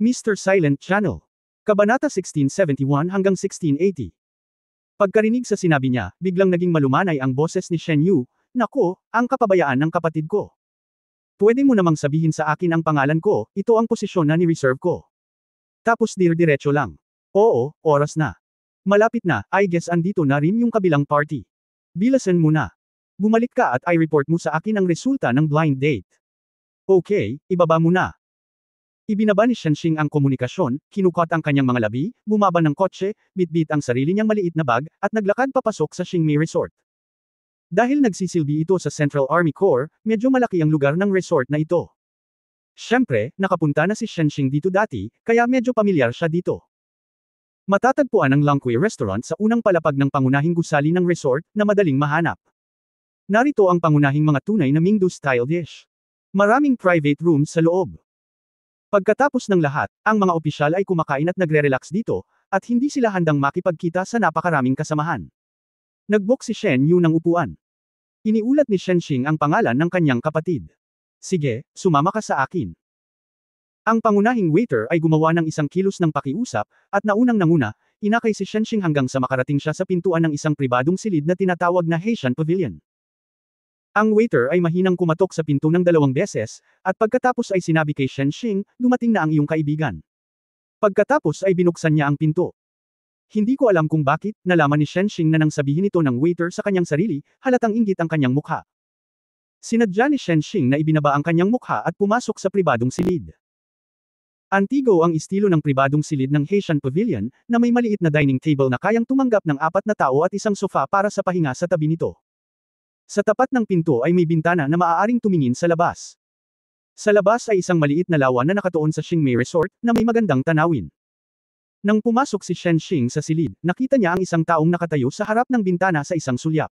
Mr. Silent Channel. Kabanata 1671 hanggang 1680. Pagkarinig sa sinabi niya, biglang naging malumanay ang boses ni Shen Yu. Nako, ang kapabayaan ng kapatid ko. Pwede mo namang sabihin sa akin ang pangalan ko, ito ang posisyon na ni-reserve ko. Tapos diretso lang. Oo, oras na. Malapit na, I guess andito na rin yung kabilang party. Bilasan mo na. Bumalik ka at i-report mo sa akin ang resulta ng blind date. Okay, ibaba mo na. Ibinaba ni Shenxing ang komunikasyon, kinukat ang kanyang mga labi, bumaba ng kotse, bitbit ang sarili niyang maliit na bag, at naglakad papasok sa Xingmei Resort. Dahil nagsisilbi ito sa Central Army Corps, medyo malaki ang lugar ng resort na ito. Siyempre, nakapunta na si Shenxing dito dati, kaya medyo pamilyar siya dito. Matatagpuan ang Langkui Restaurant sa unang palapag ng pangunahing gusali ng resort, na madaling mahanap. Narito ang pangunahing mga tunay na Mingdu-style dish. Maraming private rooms sa loob. Pagkatapos ng lahat, ang mga opisyal ay kumakain at nagre-relax dito, at hindi sila handang makipagkita sa napakaraming kasamahan. Nag-book si Shen Yu ng upuan. Iniulat ni Shenxing ang pangalan ng kanyang kapatid. Sige, sumama ka sa akin. Ang pangunahing waiter ay gumawa ng isang kilos ng pakiusap, at naunang-nanguna, inakay si Shenxing hanggang sa makarating siya sa pintuan ng isang pribadong silid na tinatawag na Haitian Pavilion. Ang waiter ay mahinang kumatok sa pinto ng 2 beses, at pagkatapos ay sinabi kay Shenxing, dumating na ang iyong kaibigan. Pagkatapos ay binuksan niya ang pinto. Hindi ko alam kung bakit, nalaman ni Shenxing na nang sabihin ito ng waiter sa kanyang sarili, halatang inggit ang kanyang mukha. Sinadya ni Shenxing na ibinaba ang kanyang mukha at pumasok sa pribadong silid. Antigo ang estilo ng pribadong silid ng Haitian Pavilion, na may maliit na dining table na kayang tumanggap ng 4 na tao at isang sofa para sa pahinga sa tabi nito. Sa tapat ng pinto ay may bintana na maaaring tumingin sa labas. Sa labas ay isang maliit na lawa na nakatuon sa Xingmei Resort, na may magandang tanawin. Nang pumasok si Shenxing sa silid, nakita niya ang isang taong nakatayo sa harap ng bintana sa isang sulyap.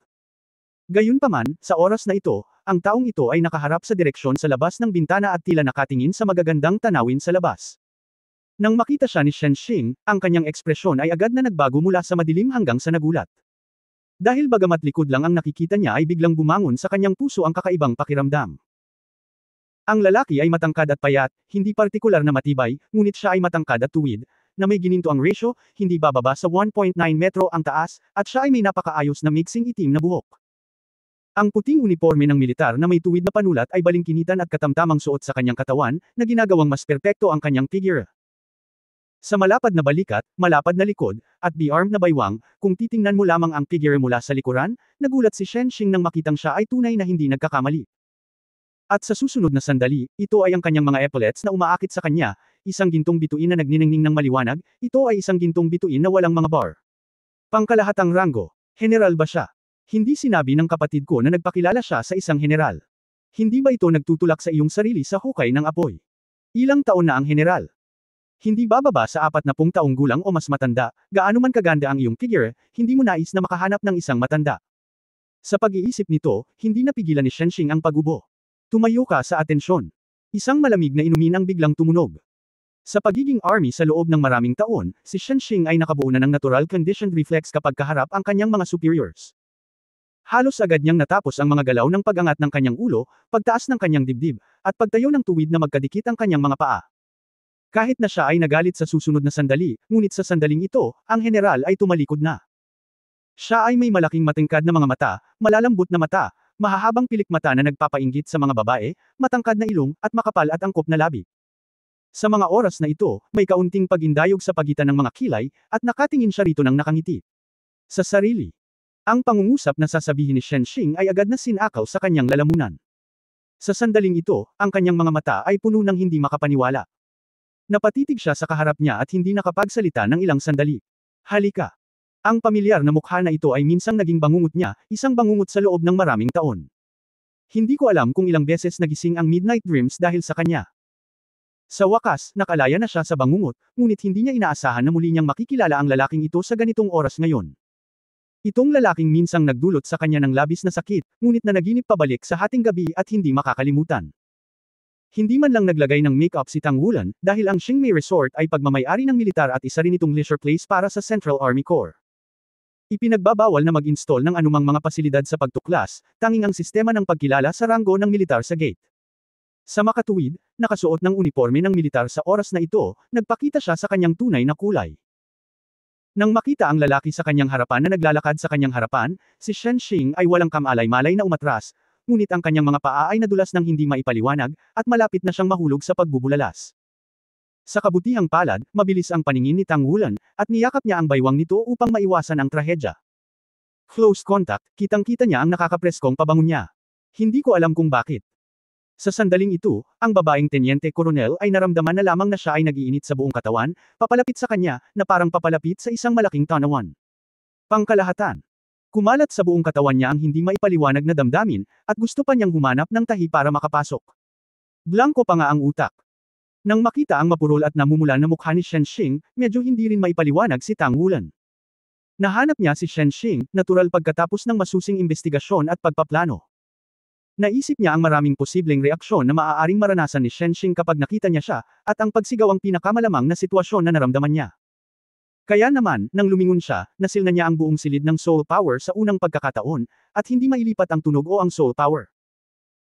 Gayunpaman, sa oras na ito, ang taong ito ay nakaharap sa direksyon sa labas ng bintana at tila nakatingin sa magagandang tanawin sa labas. Nang makita siya ni Shenxing, ang kanyang ekspresyon ay agad na nagbago mula sa madilim hanggang sa nagulat. Dahil bagamat likod lang ang nakikita niya ay biglang bumangon sa kanyang puso ang kakaibang pakiramdam. Ang lalaki ay matangkad at payat, hindi partikular na matibay, ngunit siya ay matangkad at tuwid, na may gininto ang ratio, hindi bababa sa 1.9 metro ang taas, at siya ay may napakaayos na mixing itim na buhok. Ang puting uniforme ng militar na may tuwid na panulat ay balingkinitan at katamtamang suot sa kanyang katawan, na ginagawang mas perpekto ang kanyang figure. Sa malapad na balikat, malapad na likod, at be-armed na baywang, kung titingnan mo lamang ang figure mula sa likuran, nagulat si Shenxing nang makitang siya ay tunay na hindi nagkakamali. At sa susunod na sandali, ito ay ang kanyang mga epaulets na umaakit sa kanya, isang gintong bituin na nagniningning ng maliwanag, ito ay isang gintong bituin na walang mga bar. Pangkalahatang ranggo. General ba siya? Hindi sinabi ng kapatid ko na nagpakilala siya sa isang general. Hindi ba ito nagtutulak sa iyong sarili sa hukay ng apoy? Ilang taon na ang general? Hindi bababa sa 40 taong gulang o mas matanda, gaano man kaganda ang iyong figure, hindi mo nais na makahanap ng isang matanda. Sa pag-iisip nito, hindi napigilan ni Shenxing ang pagubo. Tumayo ka sa atensyon. Isang malamig na inumin ang biglang tumunog. Sa pagiging army sa loob ng maraming taon, si Shenxing ay nakabuo na ng natural conditioned reflex kapag kaharap ang kanyang mga superiors. Halos agad niyang natapos ang mga galaw ng pag-angat ng kanyang ulo, pagtaas ng kanyang dibdib, at pagtayo ng tuwid na magkadikit ang kanyang mga paa. Kahit na siya ay nagalit sa susunod na sandali, ngunit sa sandaling ito, ang general ay tumalikod na. Siya ay may malaking matingkad na mga mata, malalambot na mata, mahahabang pilik mata na nagpapainggit sa mga babae, matangkad na ilong, at makapal at angkop na labi. Sa mga oras na ito, may kaunting pag-indayog sa pagitan ng mga kilay, at nakatingin siya rito ng nakangiti. Sa sarili. Ang pangungusap na sasabihin ni Shenxing ay agad na sinakaw sa kanyang lalamunan. Sa sandaling ito, ang kanyang mga mata ay puno ng hindi makapaniwala. Napatitig siya sa kaharap niya at hindi nakapagsalita ng ilang sandali. Halika. Ang pamilyar na mukha na ito ay minsang naging bangungot niya, isang bangungot sa loob ng maraming taon. Hindi ko alam kung ilang beses nagising ang midnight dreams dahil sa kanya. Sa wakas, nakalaya na siya sa bangungot, ngunit hindi niya inaasahan na muli niyang makikilala ang lalaking ito sa ganitong oras ngayon. Itong lalaking minsang nagdulot sa kanya ng labis na sakit, ngunit na naginip pabalik sa hating gabi at hindi makakalimutan. Hindi man lang naglagay ng make-up si Tang Wulan, dahil ang Xingmei Resort ay pagmamay-ari ng militar at isa rin itong leisure place para sa Central Army Corps. Ipinagbabawal na mag-install ng anumang mga pasilidad sa pagtuklas, tanging ang sistema ng pagkilala sa ranggo ng militar sa gate. Sa makatuwid, nakasuot ng uniforme ng militar sa oras na ito, nagpakita siya sa kanyang tunay na kulay. Nang makita ang lalaki sa kanyang harapan na naglalakad sa kanyang harapan, si Shen Xing ay walang kamalay-malay na umatras, ngunit ang kanyang mga paa ay nadulas ng hindi maipaliwanag, at malapit na siyang mahulog sa pagbubulalas. Sa kabutihang palad, mabilis ang paningin ni Tang Wulan, at niyakap niya ang baywang nito upang maiwasan ang trahedya. Close contact, kitang-kita niya ang nakakapreskong pabango niya. Hindi ko alam kung bakit. Sa sandaling ito, ang babaeng tenyente koronel ay naramdaman na lamang na siya ay nag-iinit sa buong katawan, papalapit sa kanya, na parang papalapit sa isang malaking tanawan. Pangkalahatan. Kumalat sa buong katawan niya ang hindi maipaliwanag na damdamin, at gusto pa niyang humanap ng tahi para makapasok. Blanko pa nga ang utak. Nang makita ang mapurol at namumula na mukha ni Shen Xing, medyo hindi rin maipaliwanag si Tang Wulan. Nahanap niya si Shen Xing, natural pagkatapos ng masusing investigasyon at pagpaplano. Naisip niya ang maraming posibleng reaksyon na maaaring maranasan ni Shen Xing kapag nakita niya siya, at ang pagsigaw ang pinakamalamang na sitwasyon na naramdaman niya. Kaya naman, nang lumingon siya, nasil na niya ang buong silid ng soul power sa unang pagkakataon, at hindi mailipat ang tunog o ang soul power.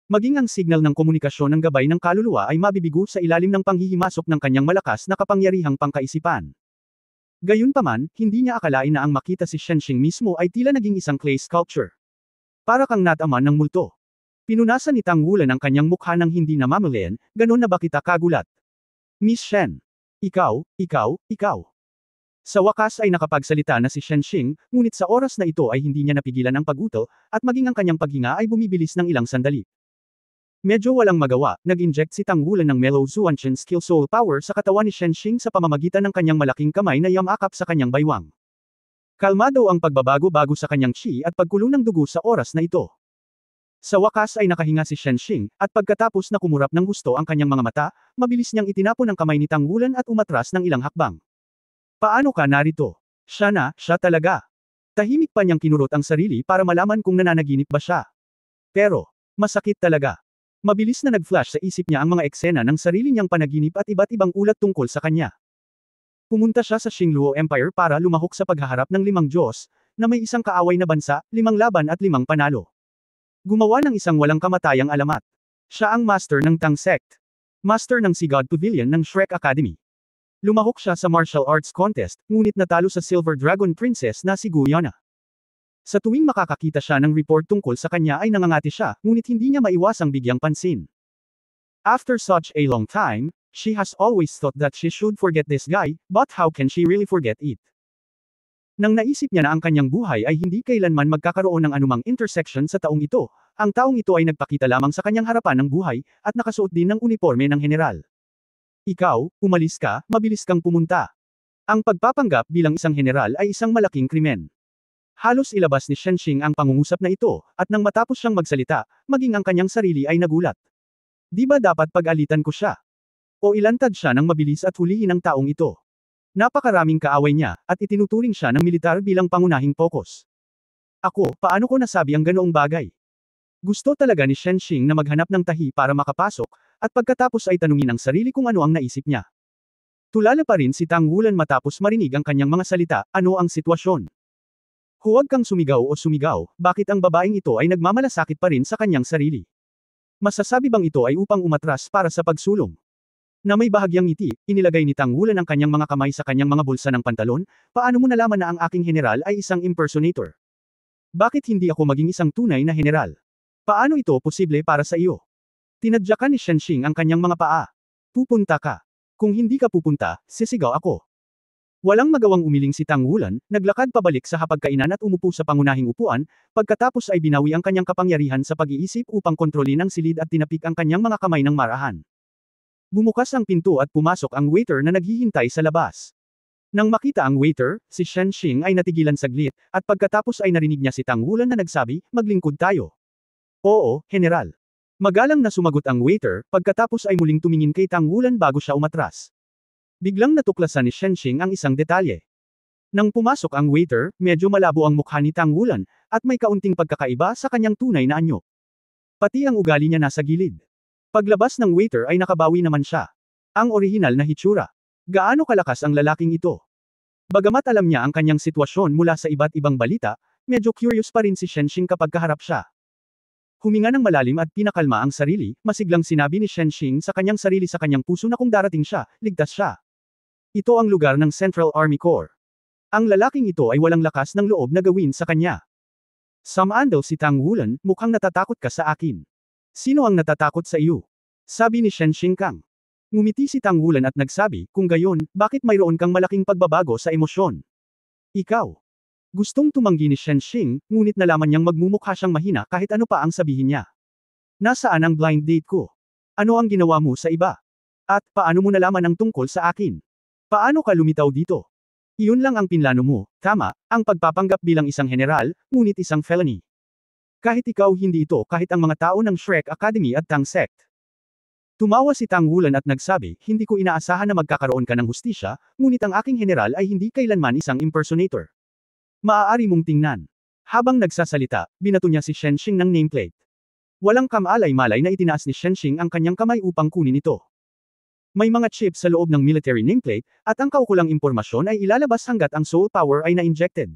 Maging ang signal ng komunikasyon ng gabay ng kaluluwa ay mabibigo sa ilalim ng panghihimasok ng kanyang malakas na kapangyarihang pangkaisipan. Gayunpaman, hindi niya akalain na ang makita si Shen Xing mismo ay tila naging isang clay sculpture. Para kang nataman ng multo. Pinunasan ni Tang Wulan ang kanyang mukha ng hindi namamalayan, ganon na ba kita kagulat? Miss Shen. Ikaw. Sa wakas ay nakapagsalita na si Shen Xing, ngunit sa oras na ito ay hindi niya napigilan ang pag-uto, at maging ang kanyang paghinga ay bumibilis ng ilang sandali. Medyo walang magawa, nag-inject si Tang Wulan ng Mellow Zuanshan Skill Soul Power sa katawan ni Shen Xing sa pamamagitan ng kanyang malaking kamay na yamakap sa kanyang baywang. Kalmado ang pagbabago-bago sa kanyang chi at pagkulong ng dugo sa oras na ito. Sa wakas ay nakahinga si Shen Xing, at pagkatapos na kumurap ng husto ang kanyang mga mata, mabilis niyang itinapon ang kamay ni Tang Wulan at umatras ng ilang hakbang. Paano ka narito? Siya talaga. Tahimik pa niyang kinurot ang sarili para malaman kung nananaginip ba siya. Pero, masakit talaga. Mabilis na nag-flash sa isip niya ang mga eksena ng sarili niyang panaginip at iba't ibang ulat tungkol sa kanya. Pumunta siya sa Xingluo Empire para lumahok sa paghaharap ng 5 Diyos, na may isang kaaway na bansa, 5 laban at 5 panalo. Gumawa ng isang walang kamatayang alamat. Siya ang master ng Tang Sect. Master ng Sea God Pavilion ng Shrek Academy. Lumahok siya sa martial arts contest, ngunit natalo sa Silver Dragon Princess na si Guyana. Sa tuwing makakakita siya ng report tungkol sa kanya ay nangangati siya, ngunit hindi niya maiwasang bigyang pansin. After such a long time, she has always thought that she should forget this guy, but how can she really forget it? Nang naisip niya na ang kanyang buhay ay hindi kailanman magkakaroon ng anumang intersection sa taong ito, ang taong ito ay nagpakita lamang sa kanyang harapan ng buhay, at nakasuot din ng uniforme ng general. Ikaw, umalis ka, mabilis kang pumunta. Ang pagpapanggap bilang isang general ay isang malaking krimen. Halos ilabas ni Shen Xing ang pangungusap na ito, at nang matapos siyang magsalita, maging ang kanyang sarili ay nagulat. Di ba dapat pag-alitan ko siya? O ilantad siya ng mabilis at hulihin ang taong ito? Napakaraming kaaway niya, at itinuturing siya ng militar bilang pangunahing pokus. Ako, paano ko nasabi ang ganoong bagay? Gusto talaga ni Shen Xing na maghanap ng tahi para makapasok, at pagkatapos ay tanungin ang sarili kung ano ang naisip niya. Tulala pa rin si Tang Wulan matapos marinig ang kanyang mga salita, ano ang sitwasyon. Huwag kang sumigaw o sumigaw, bakit ang babaeng ito ay nagmamalasakit pa rin sa kanyang sarili? Masasabi bang ito ay upang umatras para sa pagsulong? Na may bahagyang ngiti, inilagay ni Tang Wulan ang kanyang mga kamay sa kanyang mga bulsa ng pantalon, paano mo nalaman na ang aking general ay isang impersonator? Bakit hindi ako maging isang tunay na general? Paano ito posible para sa iyo? Tinadyakan ni Shen Xing ang kanyang mga paa. Pupunta ka. Kung hindi ka pupunta, sisigaw ako. Walang magawang umiling si Tang Wulan, naglakad pabalik sa hapagkainan at umupo sa pangunahing upuan, pagkatapos ay binawi ang kanyang kapangyarihan sa pag-iisip upang kontrolin ang silid at tinapik ang kanyang mga kamay ng marahan. Bumukas ang pinto at pumasok ang waiter na naghihintay sa labas. Nang makita ang waiter, si Shen Xing ay natigilan saglit, at pagkatapos ay narinig niya si Tang Wulan na nagsabi, maglingkod tayo. Oo, General. Magalang na sumagot ang waiter, pagkatapos ay muling tumingin kay Tang Wulan bago siya umatras. Biglang natuklasan ni Shen Xing ang isang detalye. Nang pumasok ang waiter, medyo malabo ang mukha ni Tang Wulan, at may kaunting pagkakaiba sa kanyang tunay na anyo. Pati ang ugali niya nasa gilid. Paglabas ng waiter ay nakabawi naman siya. Ang orihinal na hitsura. Gaano kalakas ang lalaking ito? Bagamat alam niya ang kanyang sitwasyon mula sa iba't ibang balita, medyo curious pa rin si Shen Xing kapag kaharap siya. Huminga ng malalim at pinakalma ang sarili, masiglang sinabi ni Shenxing sa kanyang sarili sa kanyang puso na kung darating siya, ligtas siya. Ito ang lugar ng Central Army Corps. Ang lalaking ito ay walang lakas ng loob na gawin sa kanya. Samandal si Tang Wulan, mukhang natatakot ka sa akin. Sino ang natatakot sa iyo? Sabi ni Shenxing Kang. Ngumiti si Tang Wulan at nagsabi, kung gayon, bakit mayroon kang malaking pagbabago sa emosyon? Ikaw. Gustong tumanggi ni Shenxing, ngunit nalaman niyang magmumukha siyang mahina kahit ano pa ang sabihin niya. Nasaan ang blind date ko? Ano ang ginawa mo sa iba? At paano mo nalaman ang tungkol sa akin? Paano ka lumitaw dito? Iyon lang ang pinlano mo, tama, ang pagpapanggap bilang isang general, ngunit isang felony. Kahit ikaw hindi ito kahit ang mga tao ng Shrek Academy at Tang Sect. Tumawa si Tang Wulan at nagsabi, hindi ko inaasahan na magkakaroon ka ng hustisya, ngunit ang aking general ay hindi kailanman isang impersonator. Maaari mong tingnan. Habang nagsasalita, binato niya si Shenxing ng nameplate. Walang kamalay-malay na itinaas ni Shenxing ang kanyang kamay upang kunin ito. May mga chip sa loob ng military nameplate, at ang kaukulang impormasyon ay ilalabas hanggat ang soul power ay na-injected.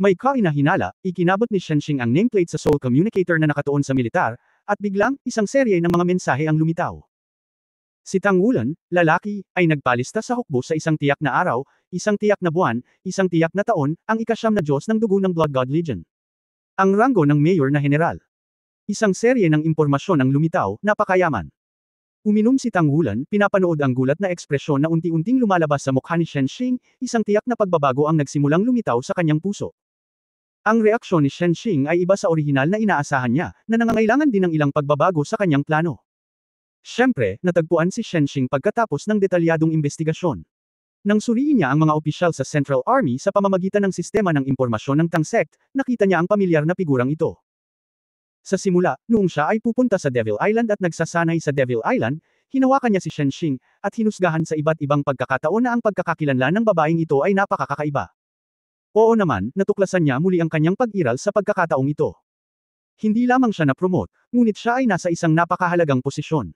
May kainahinala, ikinabot ni Shenxing ang nameplate sa soul communicator na nakatuon sa militar, at biglang, isang serye ng mga mensahe ang lumitaw. Si Tang Wulan, lalaki, ay nagpalista sa hukbo sa isang tiyak na araw, isang tiyak na buwan, isang tiyak na taon, ang ikasyam na Diyos ng dugo ng Blood God Legion. Ang ranggo ng mayor na general. Isang serye ng impormasyon ang lumitaw, napakayaman. Uminom si Tang Wulan, pinapanood ang gulat na ekspresyon na unti-unting lumalabas sa mukha ni Shenxing, isang tiyak na pagbabago ang nagsimulang lumitaw sa kanyang puso. Ang reaksyon ni Shenxing ay iba sa orihinal na inaasahan niya, na nangangailangan din ng ilang pagbabago sa kanyang plano. Siyempre, natagpuan si Shenxing pagkatapos ng detalyadong investigasyon. Nang suriin niya ang mga opisyal sa Central Army sa pamamagitan ng sistema ng impormasyon ng Tang Sect, nakita niya ang pamilyar na figurang ito. Sa simula, noong siya ay pupunta sa Devil Island at nagsasanay sa Devil Island, hinawakan niya si Shenxing, at hinusgahan sa iba't ibang pagkakataon na ang pagkakakilanlan ng babaeng ito ay napakakaiba. Oo naman, natuklasan niya muli ang kanyang pag-iral sa pagkakataong ito. Hindi lamang siya na-promote, ngunit siya ay nasa isang napakahalagang posisyon.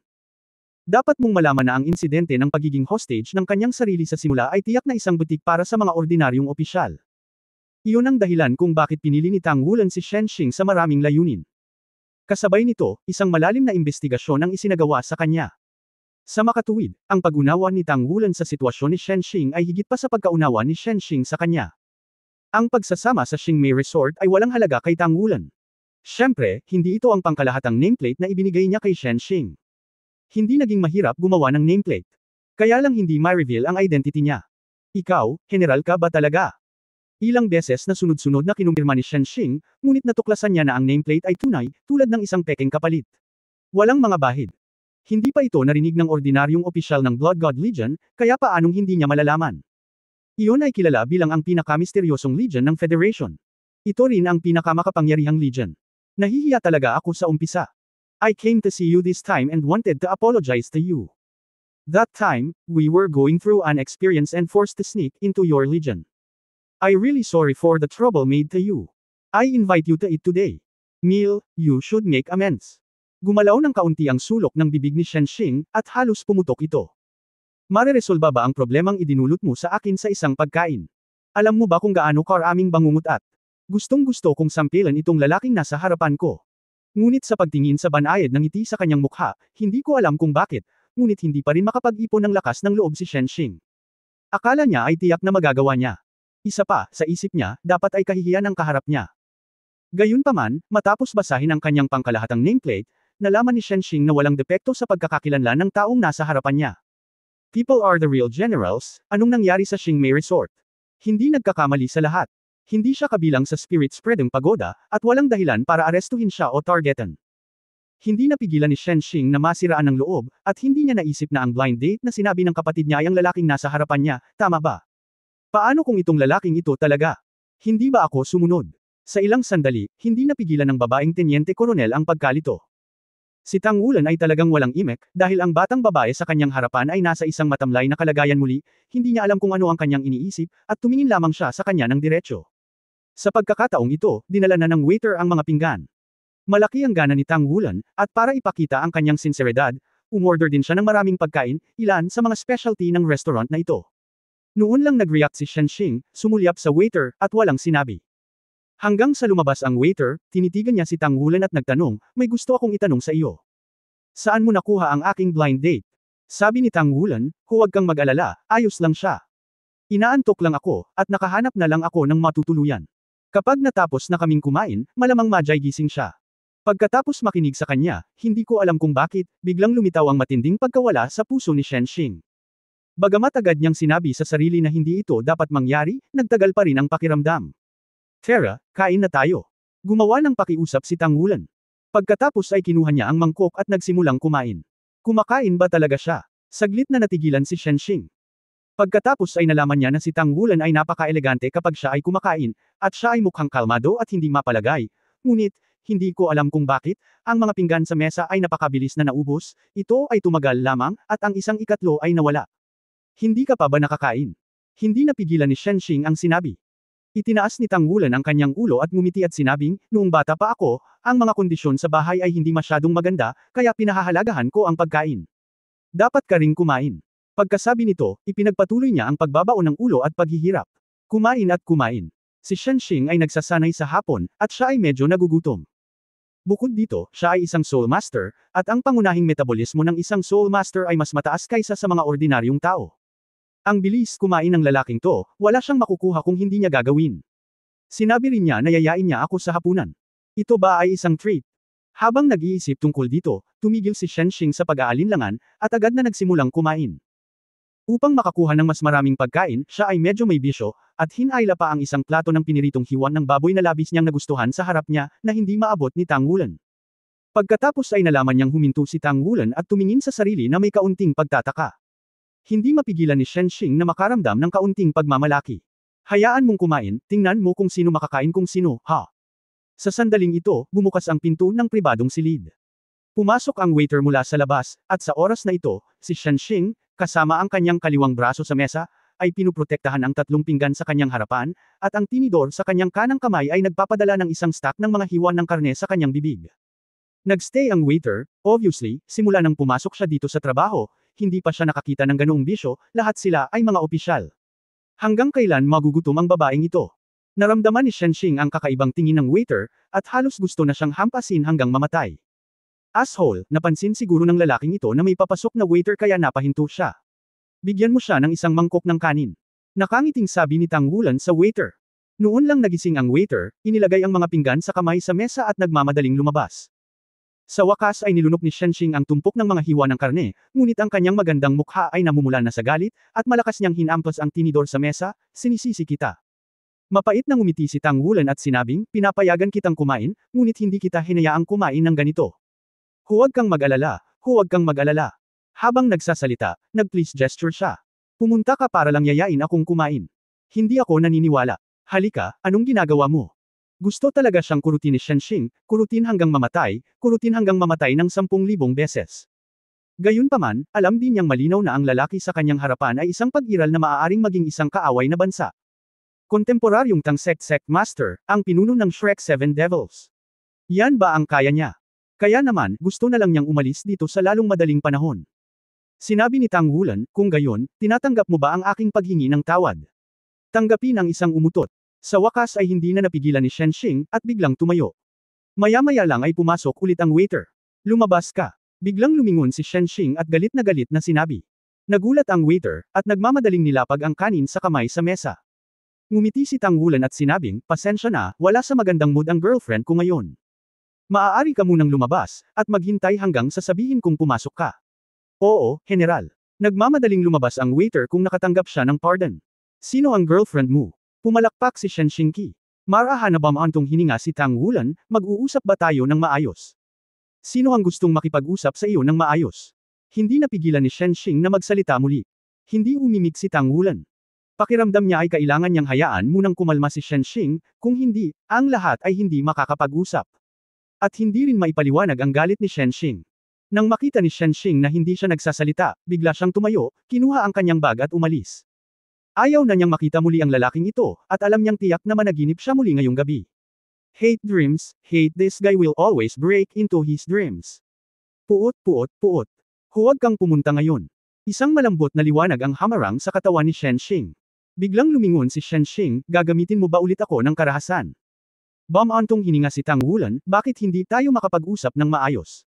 Dapat mong malaman na ang insidente ng pagiging hostage ng kanyang sarili sa simula ay tiyak na isang butik para sa mga ordinaryong opisyal. Iyon ang dahilan kung bakit pinili ni Tang Wulan si Shenxing sa maraming layunin. Kasabay nito, isang malalim na investigasyon ang isinagawa sa kanya. Sa makatuwid, ang pag-unawa ni Tang Wulan sa sitwasyon ni Shenxing ay higit pa sa pagkaunawa ni Shenxing sa kanya. Ang pagsasama sa Xingmei Resort ay walang halaga kay Tang Wulan. Siyempre, hindi ito ang pangkalahatang nameplate na ibinigay niya kay Shenxing. Hindi naging mahirap gumawa ng nameplate. Kaya lang hindi ma-reveal ang identity niya. Ikaw, general ka ba talaga? Ilang beses na sunod-sunod na kinumpirma ni Shenxing, ngunit natuklasan niya na ang nameplate ay tunay, tulad ng isang pekeng kapalit. Walang mga bahid. Hindi pa ito narinig ng ordinaryong opisyal ng Blood God Legion, kaya paanong hindi niya malalaman? Iyon ay kilala bilang ang pinakamisteryosong legion ng Federation. Ito rin ang pinakamakapangyarihang legion. Nahihiya talaga ako sa umpisa. I came to see you this time and wanted to apologize to you. That time, we were going through an experience and forced to sneak into your legion. I really sorry for the trouble made to you. I invite you to eat today. Meal, you should make amends. Gumalaw ng kaunti ang sulok ng bibig ni Shenxing, at halos pumutok ito. Mareresolba ba ang problemang idinulot mo sa akin sa isang pagkain? Alam mo ba kung gaano karaming bangungot at gustong-gusto kong sampilan itong lalaking nasa harapan ko? Ngunit sa pagtingin sa banayad ng ngiti sa kanyang mukha, hindi ko alam kung bakit, ngunit hindi pa rin makapag-ipon ng lakas ng loob si Shenxing. Akala niya ay tiyak na magagawa niya. Isa pa, sa isip niya, dapat ay kahihiyan ang kaharap niya. Gayunpaman, matapos basahin ang kanyang pangkalahatang nameplate, nalaman ni Shenxing na walang depekto sa pagkakakilanlan ng taong nasa harapan niya. People are the real generals, anong nangyari sa Xingmei Resort? Hindi nagkakamali sa lahat. Hindi siya kabilang sa spirit spreading pagoda, at walang dahilan para arestuhin siya o targetan. Hindi napigilan ni Shenxing na masiraan ng loob, at hindi niya naisip na ang blind date na sinabi ng kapatid niya ay ang lalaking nasa harapan niya, tama ba? Paano kung itong lalaking ito talaga? Hindi ba ako sumunod? Sa ilang sandali, hindi napigilan ng babaeng tenyente koronel ang pagkalito. Si Tang Wulan ay talagang walang imek, dahil ang batang babae sa kanyang harapan ay nasa isang matamlay na kalagayan muli, hindi niya alam kung ano ang kanyang iniisip, at tumingin lamang siya sa kanya ng diretsyo. Sa pagkakataong ito, dinala na ng waiter ang mga pinggan. Malaki ang gana ni Tang Wulan, at para ipakita ang kanyang sinseridad, umorder din siya ng maraming pagkain, ilan sa mga specialty ng restaurant na ito. Noon lang nag-react si Shenxing, sumulyap sa waiter, at walang sinabi. Hanggang sa lumabas ang waiter, tinitigan niya si Tang Wulan at nagtanong, may gusto akong itanong sa iyo. Saan mo nakuha ang aking blind date? Sabi ni Tang Wulan, huwag kang mag-alala, ayos lang siya. Inaantok lang ako, at nakahanap na lang ako ng matutuluyan. Kapag natapos na kaming kumain, malamang madyay gising siya. Pagkatapos makinig sa kanya, hindi ko alam kung bakit, biglang lumitaw ang matinding pagkawala sa puso ni Shen Xing. Bagamat agad niyang sinabi sa sarili na hindi ito dapat mangyari, nagtagal pa rin ang pakiramdam. Tara, kain na tayo. Gumawa ng pakiusap si Tang Wulan. Pagkatapos ay kinuha niya ang mangkok at nagsimulang kumain. Kumakain ba talaga siya? Saglit na natigilan si Shen Xing. Pagkatapos ay nalaman niya na si Tang Wulan ay napaka-elegante kapag siya ay kumakain, at siya ay mukhang kalmado at hindi mapalagay. Ngunit, hindi ko alam kung bakit, ang mga pinggan sa mesa ay napakabilis na naubos, ito ay tumagal lamang, at ang isang ikatlo ay nawala. Hindi ka pa ba nakakain? Hindi napigilan ni Shen Xing ang sinabi. Itinaas ni Tang Wulan ang kanyang ulo at ngumiti at sinabing, noong bata pa ako, ang mga kondisyon sa bahay ay hindi masyadong maganda, kaya pinahahalagahan ko ang pagkain. Dapat ka ring kumain. Pagkasabi nito, ipinagpatuloy niya ang pagbabaon ng ulo at paghihirap. Kumain at kumain. Si Shen Xing ay nagsasanay sa hapon, at siya ay medyo nagugutom. Bukod dito, siya ay isang Soul Master, at ang pangunahing metabolismo ng isang Soul Master ay mas mataas kaysa sa mga ordinaryong tao. Ang bilis kumain ng lalaking to, wala siyang makukuha kung hindi niya gagawin. Sinabi rin niya na yayain niya ako sa hapunan. Ito ba ay isang treat? Habang nag-iisip tungkol dito, tumigil si Shen Xing sa pag-aalinlangan, at agad na nagsimulang kumain. Upang makakuha ng mas maraming pagkain, siya ay medyo may bisyo, at hinayla pa ang isang plato ng piniritong hiwan ng baboy na labis niyang nagustuhan sa harap niya, na hindi maabot ni Tang Wulan. Pagkatapos ay nalaman niyang huminto si Tang Wulan at tumingin sa sarili na may kaunting pagtataka. Hindi mapigilan ni Shen Xing na makaramdam ng kaunting pagmamalaki. Hayaan mong kumain, tingnan mo kung sino makakain kung sino, ha? Sa sandaling ito, bumukas ang pinto ng pribadong silid. Pumasok ang waiter mula sa labas, at sa oras na ito, si Shen Xing, kasama ang kanyang kaliwang braso sa mesa, ay pinuprotektahan ang 3 pinggan sa kanyang harapan, at ang tinidor sa kanyang kanang kamay ay nagpapadala ng isang stack ng mga hiwan ng karne sa kanyang bibig. Nagstay ang waiter, obviously, simula nang pumasok siya dito sa trabaho, hindi pa siya nakakita ng ganoong bisyo, lahat sila ay mga opisyal. Hanggang kailan magugutom ang babaeng ito? Naramdaman ni Shen Xing ang kakaibang tingin ng waiter, at halos gusto na siyang hampasin hanggang mamatay. Asshole, napansin siguro ng lalaking ito na may papasok na waiter kaya napahinto siya. Bigyan mo siya ng isang mangkok ng kanin. Nakangiting sabi ni Tang Wulan sa waiter. Noon lang nagising ang waiter, inilagay ang mga pinggan sa kamay sa mesa at nagmamadaling lumabas. Sa wakas ay nilunok ni Shen Xing ang tumpok ng mga hiwa ng karne, ngunit ang kanyang magandang mukha ay namumula na sa galit, at malakas niyang hinampas ang tinidor sa mesa, sinisisi kita. Mapait na ngumiti si Tang Wulan at sinabing, pinapayagan kitang kumain, ngunit hindi kita hinayaang kumain ng ganito. Huwag kang mag-alala, huwag kang mag-alala. Habang nagsasalita, nag-please gesture siya. Pumunta ka para lang yayain akong kumain. Hindi ako naniniwala. Halika, anong ginagawa mo? Gusto talaga siyang kurutin ni Shen Xing, kurutin hanggang mamatay ng 10,000 beses. Gayunpaman, alam din niyang malinaw na ang lalaki sa kanyang harapan ay isang pag-iral na maaaring maging isang kaaway na bansa. Kontemporaryong Tang Sect Master, ang pinuno ng Shrek 7 Devils. Yan ba ang kaya niya? Kaya naman, gusto na lang niyang umalis dito sa lalong madaling panahon. Sinabi ni Tang Wulan, kung gayon, tinatanggap mo ba ang aking paghingi ng tawad? Tanggapin ang isang umutot. Sa wakas ay hindi na napigilan ni Shen Xing, at biglang tumayo. Maya-maya lang ay pumasok ulit ang waiter. Lumabas ka. Biglang lumingon si Shen Xing at galit na sinabi. Nagulat ang waiter, at nagmamadaling nilapag ang kanin sa kamay sa mesa. Ngumiti si Tang Wulan at sinabing, pasensya na, wala sa magandang mood ang girlfriend ko ngayon. Maaari ka munang lumabas, at maghintay hanggang sasabihin kong pumasok ka. Oo, General. Nagmamadaling lumabas ang waiter kung nakatanggap siya ng pardon. Sino ang girlfriend mo? Pumalakpak si Shen Xingqi. Marahan na ba maantong hininga si Tang Wulan, mag-uusap ba tayo ng maayos? Sino ang gustong makipag-usap sa iyo ng maayos? Hindi napigilan ni Shen Xing na magsalita muli. Hindi umimik si Tang Wulan. Pakiramdam niya ay kailangan niyang hayaan munang kumalma si Shen Xing, kung hindi, ang lahat ay hindi makakapag-usap. At hindi rin maipaliwanag ang galit ni Shen Xing. Nang makita ni Shen Xing na hindi siya nagsasalita, bigla siyang tumayo, kinuha ang kanyang bag at umalis. Ayaw na niyang makita muli ang lalaking ito, at alam niyang tiyak na managinip siya muli ngayong gabi. Hate dreams, hate this guy will always break into his dreams. Puot, puot, puot. Huwag kang pumunta ngayon. Isang malambot na liwanag ang hamarang sa katawan ni Shen Xing. Biglang lumingon si Shen Xing, gagamitin mo ba ulit ako ng karahasan? Bumantong hininga si Tang Wulan, bakit hindi tayo makapag-usap ng maayos?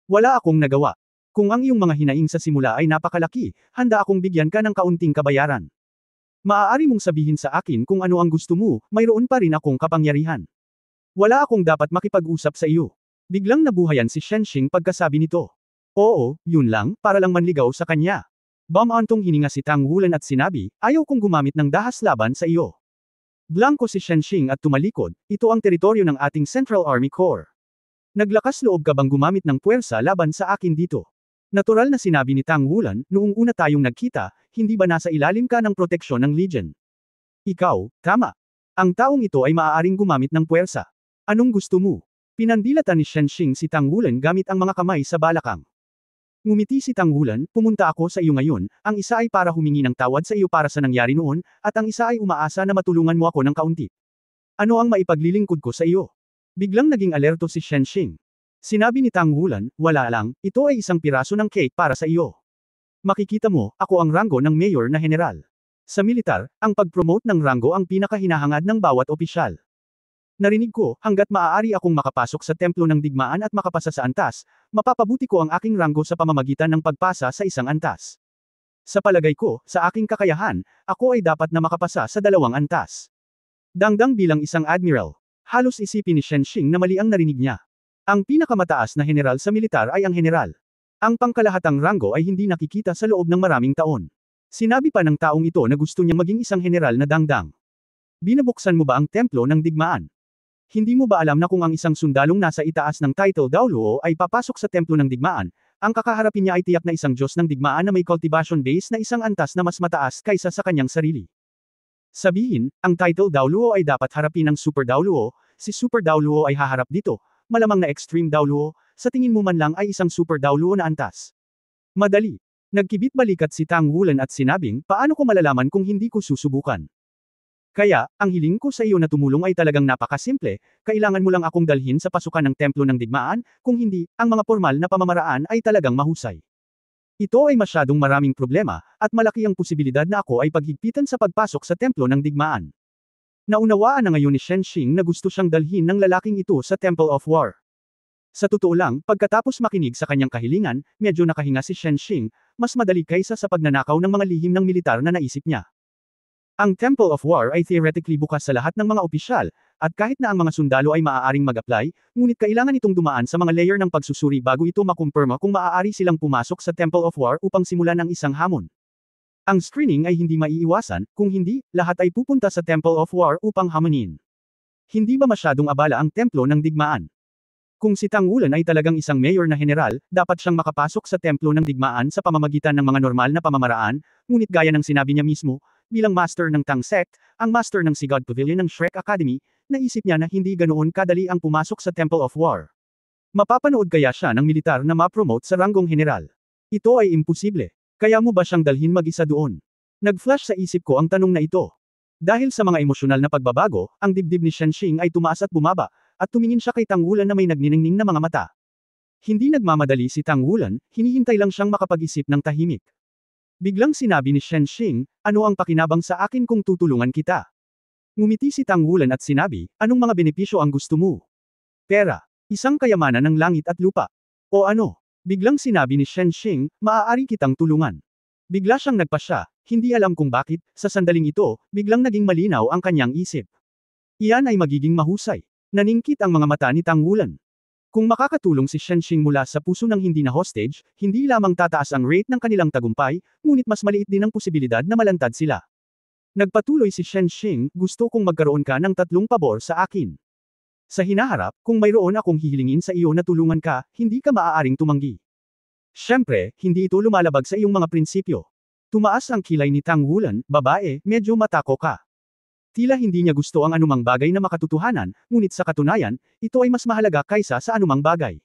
Wala akong nagawa. Kung ang iyong mga hinaing sa simula ay napakalaki, handa akong bigyan ka ng kaunting kabayaran. Maaari mong sabihin sa akin kung ano ang gusto mo, mayroon pa rin akong kapangyarihan. Wala akong dapat makipag-usap sa iyo. Biglang nabuhayan si Shenxing pagkasabi nito. Oo, yun lang, para lang manligaw sa kanya. Bumantong hininga si Tang Wulan at sinabi, ayaw kong gumamit ng dahas laban sa iyo. Blanko si Shenxing at tumalikod, ito ang teritoryo ng ating Central Army Corps. Naglakas loob ka bang gumamit ng puwersa laban sa akin dito? Natural na sinabi ni Tang Wulan, noong una tayong nagkita, hindi ba nasa ilalim ka ng proteksyon ng Legion? Ikaw, tama. Ang taong ito ay maaaring gumamit ng puwersa. Anong gusto mo? Pinandilatan ni Shenxing si Tang Wulan gamit ang mga kamay sa balakang. Ngumiti si Tang Wulan, pumunta ako sa iyo ngayon, ang isa ay para humingi ng tawad sa iyo para sa nangyari noon, at ang isa ay umaasa na matulungan mo ako ng kaunti. Ano ang maipaglilingkod ko sa iyo? Biglang naging alerto si Shenxing. Sinabi ni Tang Wulan, wala lang, ito ay isang piraso ng cake para sa iyo. Makikita mo, ako ang ranggo ng mayor na general. Sa militar, ang pag-promote ng ranggo ang pinakahinahangad ng bawat opisyal. Narinig ko, hanggat maaari akong makapasok sa templo ng digmaan at makapasa sa antas, mapapabuti ko ang aking ranggo sa pamamagitan ng pagpasa sa isang antas. Sa palagay ko, sa aking kakayahan, ako ay dapat na makapasa sa 2 antas. Dangdang bilang isang admiral. Halos isipin ni Shenxing na mali ang narinig niya. Ang pinakamataas na general sa militar ay ang general. Ang pangkalahatang ranggo ay hindi nakikita sa loob ng maraming taon. Sinabi pa ng taong ito na gusto niya maging isang general na dangdang. Binubuksan mo ba ang templo ng digmaan? Hindi mo ba alam na kung ang isang sundalong nasa itaas ng title Daoluo ay papasok sa templo ng digmaan, ang kakaharapin niya ay tiyak na isang Diyos ng digmaan na may cultivation base na isang antas na mas mataas kaysa sa kanyang sarili. Sabihin, ang title Daoluo ay dapat harapin ng Super Daoluo, si Super Daoluo ay haharap dito, malamang na Extreme Daoluo, sa tingin mo man lang ay isang Super Daoluo na antas. Madali. Nagkibit balikat si Tang Wulan at sinabing, paano ko malalaman kung hindi ko susubukan? Kaya, ang hiling ko sa iyo na tumulong ay talagang napakasimple, kailangan mo lang akong dalhin sa pasukan ng templo ng digmaan, kung hindi, ang mga formal na pamamaraan ay talagang mahusay. Ito ay masyadong maraming problema, at malaki ang posibilidad na ako ay paghigpitan sa pagpasok sa templo ng digmaan. Naunawaan na ngayon ni Shenxing na gusto siyang dalhin ng lalaking ito sa Temple of War. Sa totoo lang, pagkatapos makinig sa kanyang kahilingan, medyo nakahinga si Shenxing, mas madali kaysa sa pagnanakaw ng mga lihim ng militar na naisip niya. Ang Temple of War ay theoretically bukas sa lahat ng mga opisyal, at kahit na ang mga sundalo ay maaaring mag-apply, ngunit kailangan itong dumaan sa mga layer ng pagsusuri bago ito makumpirma kung maaari silang pumasok sa Temple of War upang simulan ang isang hamon. Ang screening ay hindi maiiwasan, kung hindi, lahat ay pupunta sa Temple of War upang hamonin. Hindi ba masyadong abala ang templo ng digmaan? Kung si Tang Wulan ay talagang isang mayor na general, dapat siyang makapasok sa templo ng digmaan sa pamamagitan ng mga normal na pamamaraan, ngunit gaya ng sinabi niya mismo, bilang master ng Tang Sect, ang master ng Sigad Pavilion ng Shrek Academy, naisip niya na hindi ganoon kadali ang pumasok sa Temple of War. Mapapanood kaya siya ng militar na ma-promote sa ranggong general? Ito ay imposible. Kaya mo ba siyang dalhin mag-isa doon? Nag-flash sa isip ko ang tanong na ito. Dahil sa mga emosyonal na pagbabago, ang dibdib ni Shenxing ay tumaas at bumaba, at tumingin siya kay Tang Wulan na may nagniningning na mga mata. Hindi nagmamadali si Tang Wulan, hinihintay lang siyang makapag-isip ng tahimik. Biglang sinabi ni Shenxing, ano ang pakinabang sa akin kung tutulungan kita? Ngumiti si Tang Wulan at sinabi, anong mga benepisyo ang gusto mo? Pera. Isang kayamanan ng langit at lupa. O ano? Biglang sinabi ni Shenxing, maaari kitang tulungan. Bigla siyang nagpasya, hindi alam kung bakit, sa sandaling ito, biglang naging malinaw ang kanyang isip. Iyan ay magiging mahusay. Naningkit ang mga mata ni Tang Wulan. Kung makakatulong si Shenxing mula sa puso ng hindi na hostage, hindi lamang tataas ang rate ng kanilang tagumpay, ngunit mas maliit din ang posibilidad na malantad sila. Nagpatuloy si Shenxing, gusto kong magkaroon ka ng 3 pabor sa akin. Sa hinaharap, kung mayroon akong hihilingin sa iyo na tulungan ka, hindi ka maaaring tumanggi. Siyempre, hindi ito lumalabag sa iyong mga prinsipyo. Tumaas ang kilay ni Tang Wulan, babae, medyo matako ka. Tila hindi niya gusto ang anumang bagay na makatotohanan, ngunit sa katunayan, ito ay mas mahalaga kaysa sa anumang bagay.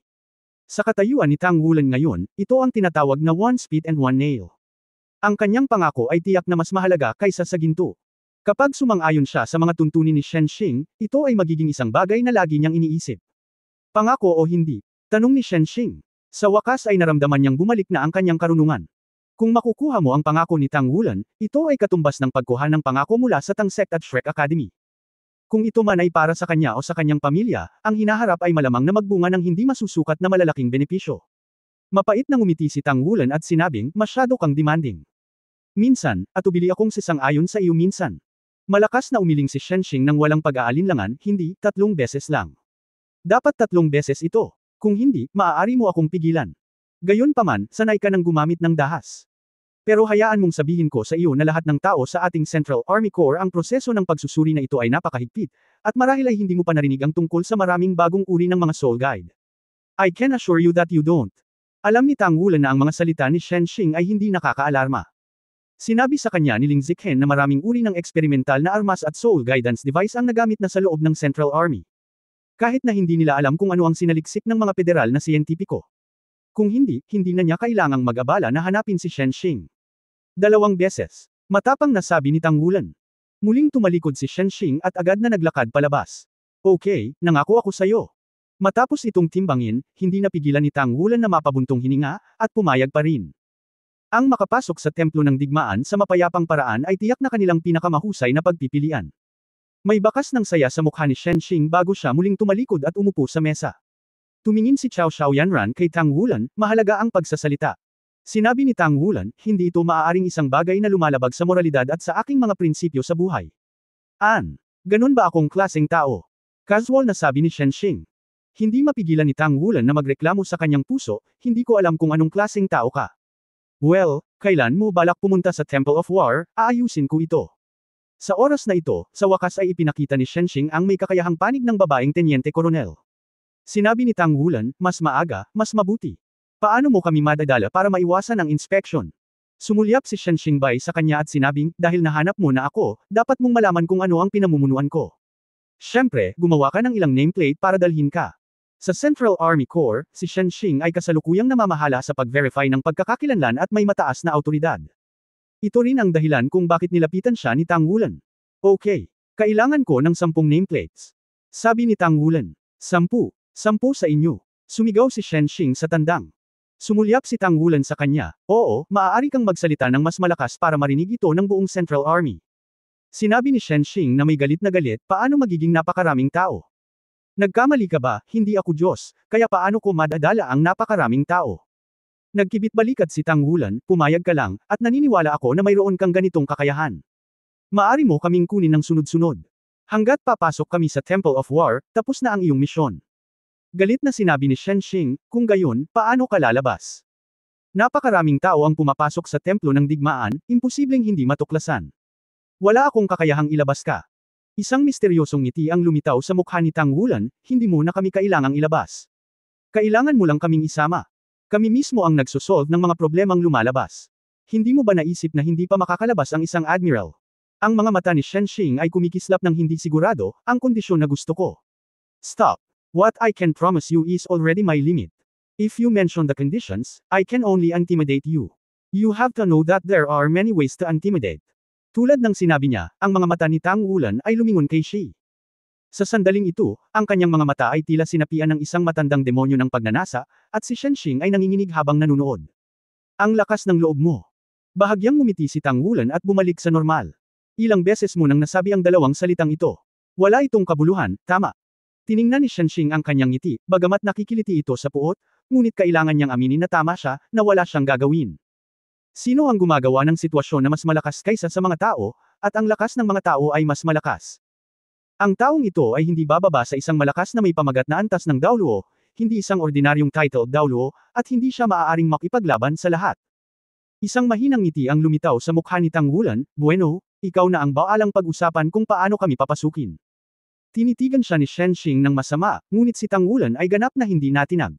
Sa katayuan ni Tang Wulan ngayon, ito ang tinatawag na one spit and one nail. Ang kanyang pangako ay tiyak na mas mahalaga kaysa sa ginto. Kapag sumang-ayon siya sa mga tuntunin ni Shenxing, ito ay magiging isang bagay na lagi niyang iniisip. Pangako o hindi? Tanong ni Shenxing. Sa wakas ay naramdaman niyang bumalik na ang kanyang karunungan. Kung makukuha mo ang pangako ni Tang Wulan, ito ay katumbas ng pagkuha ng pangako mula sa Tang Sect at Shrek Academy. Kung ito man ay para sa kanya o sa kanyang pamilya, ang hinaharap ay malamang na magbunga ng hindi masusukat na malalaking benepisyo. Mapait na ngumiti si Tang Wulan at sinabing, masyado kang demanding. Minsan, atubili akong sisang-ayon sa iyo minsan. Malakas na umiling si Shenxing nang walang pag-aalinlangan, hindi, 3 beses lang. Dapat 3 beses ito. Kung hindi, maaari mo akong pigilan. Gayunpaman, sanay ka nang gumamit ng dahas. Pero hayaan mong sabihin ko sa iyo na lahat ng tao sa ating Central Army Corps ang proseso ng pagsusuri na ito ay napakahigpit, at marahil ay hindi mo pa narinig ang tungkol sa maraming bagong uri ng mga soul guide. I can assure you that you don't. Alam ni Tang Wulan na ang mga salita ni Shenxing ay hindi nakakaalarma. Sinabi sa kanya ni Ling Zikhen na maraming uri ng eksperimental na armas at soul guidance device ang nagamit na sa loob ng Central Army. Kahit na hindi nila alam kung ano ang sinaliksik ng mga federal na siyentipiko. Kung hindi, hindi na niya kailangang mag-abala na hanapin si Shenxing. 2 beses. Matapang na sabi ni Tang Wulan. Muling tumalikod si Shenxing at agad na naglakad palabas. Okay, nangako ako sa'yo. Matapos itong timbangin, hindi napigilan ni Tang Wulan na mapabuntong hininga, at pumayag pa rin. Ang makapasok sa templo ng digmaan sa mapayapang paraan ay tiyak na kanilang pinakamahusay na pagpipilian. May bakas ng saya sa mukha ni Shenxing bago siya muling tumalikod at umupo sa mesa. Tumingin si Cao Xiaoyanran kay Tang Wulan, mahalaga ang pagsasalita. Sinabi ni Tang Wulan, hindi ito maaaring isang bagay na lumalabag sa moralidad at sa aking mga prinsipyo sa buhay. Ganun ba akong klaseng tao? Casual na sabi ni Shenxing. Hindi mapigilan ni Tang Wulan na magreklamo sa kanyang puso, hindi ko alam kung anong klaseng tao ka. Well, kailan mo balak pumunta sa Temple of War, aayusin ko ito. Sa oras na ito, sa wakas ay ipinakita ni Shenxing ang may kakayahang panig ng babaeng tenyente koronel. Sinabi ni Tang Wulan, mas maaga, mas mabuti. Paano mo kami madadala para maiwasan ang inspection? Sumulyap si Shenxing Bai sa kanya at sinabing, dahil nahanap mo na ako, dapat mong malaman kung ano ang pinamumunuan ko. Siyempre, gumawa ka ng ilang nameplate para dalhin ka. Sa Central Army Corps, si Shenxing ay kasalukuyang namamahala sa pag-verify ng pagkakakilanlan at may mataas na autoridad. Ito rin ang dahilan kung bakit nilapitan siya ni Tang Wulan. Okay. Kailangan ko ng 10 nameplates. Sabi ni Tang Wulan. 10. 10 sa inyo. Sumigaw si Shenxing sa tandang. Sumulyap si Tang Wulan sa kanya. Oo, maaari kang magsalita ng mas malakas para marinig ito ng buong Central Army. Sinabi ni Shenxing na may galit na galit, paano magiging napakaraming tao? Nagkamali ka ba, hindi ako Diyos, kaya paano ko madadala ang napakaraming tao? Nagkibit-balikat si Tang Wulan, pumayag ka lang, at naniniwala ako na mayroon kang ganitong kakayahan. Maari mo kaming kunin ng sunod-sunod. Hanggat papasok kami sa Temple of War, tapos na ang iyong misyon. Galit na sinabi ni Shenxing, kung gayon, paano ka lalabas? Napakaraming tao ang pumapasok sa templo ng digmaan, imposibleng hindi matuklasan. Wala akong kakayahang ilabas ka. Isang misteryosong ngiti ang lumitaw sa mukha ni Tang Wulan, hindi mo na kami kailangang ilabas. Kailangan mo lang kaming isama. Kami mismo ang nagsosolve ng mga problemang lumalabas. Hindi mo ba naisip na hindi pa makakalabas ang isang admiral? Ang mga mata ni Shenxing ay kumikislap ng hindi sigurado, ang kondisyon na gusto ko. Stop. What I can promise you is already my limit. If you mention the conditions, I can only intimidate you. You have to know that there are many ways to intimidate. Tulad ng sinabi niya, ang mga mata ni Tang Wulan ay lumingon kay Shi. Sa sandaling ito, ang kanyang mga mata ay tila sinapian ng isang matandang demonyo ng pagnanasa, at si Shenxing ay nanginginig habang nanunood. Ang lakas ng loob mo. Bahagyang ngumiti si Tang Wulan at bumalik sa normal. Ilang beses mo nang nasabi ang dalawang salitang ito. Wala itong kabuluhan, tama. Tiningnan ni Shenxing ang kanyang ngiti, bagamat nakikiliti ito sa puot, ngunit kailangan niyang aminin na tama siya, na wala siyang gagawin. Sino ang gumagawa ng sitwasyon na mas malakas kaysa sa mga tao, at ang lakas ng mga tao ay mas malakas? Ang taong ito ay hindi bababa sa isang malakas na may pamagat na antas ng Daoluo, hindi isang ordinaryong titled Daoluo, at hindi siya maaaring makipaglaban sa lahat. Isang mahinang ngiti ang lumitaw sa mukha ni Tang Wulan, bueno, ikaw na ang baalang pag-usapan kung paano kami papasukin. Tinitigan siya ni Shenxing ng masama, ngunit si Tang Wulan ay ganap na hindi natinag.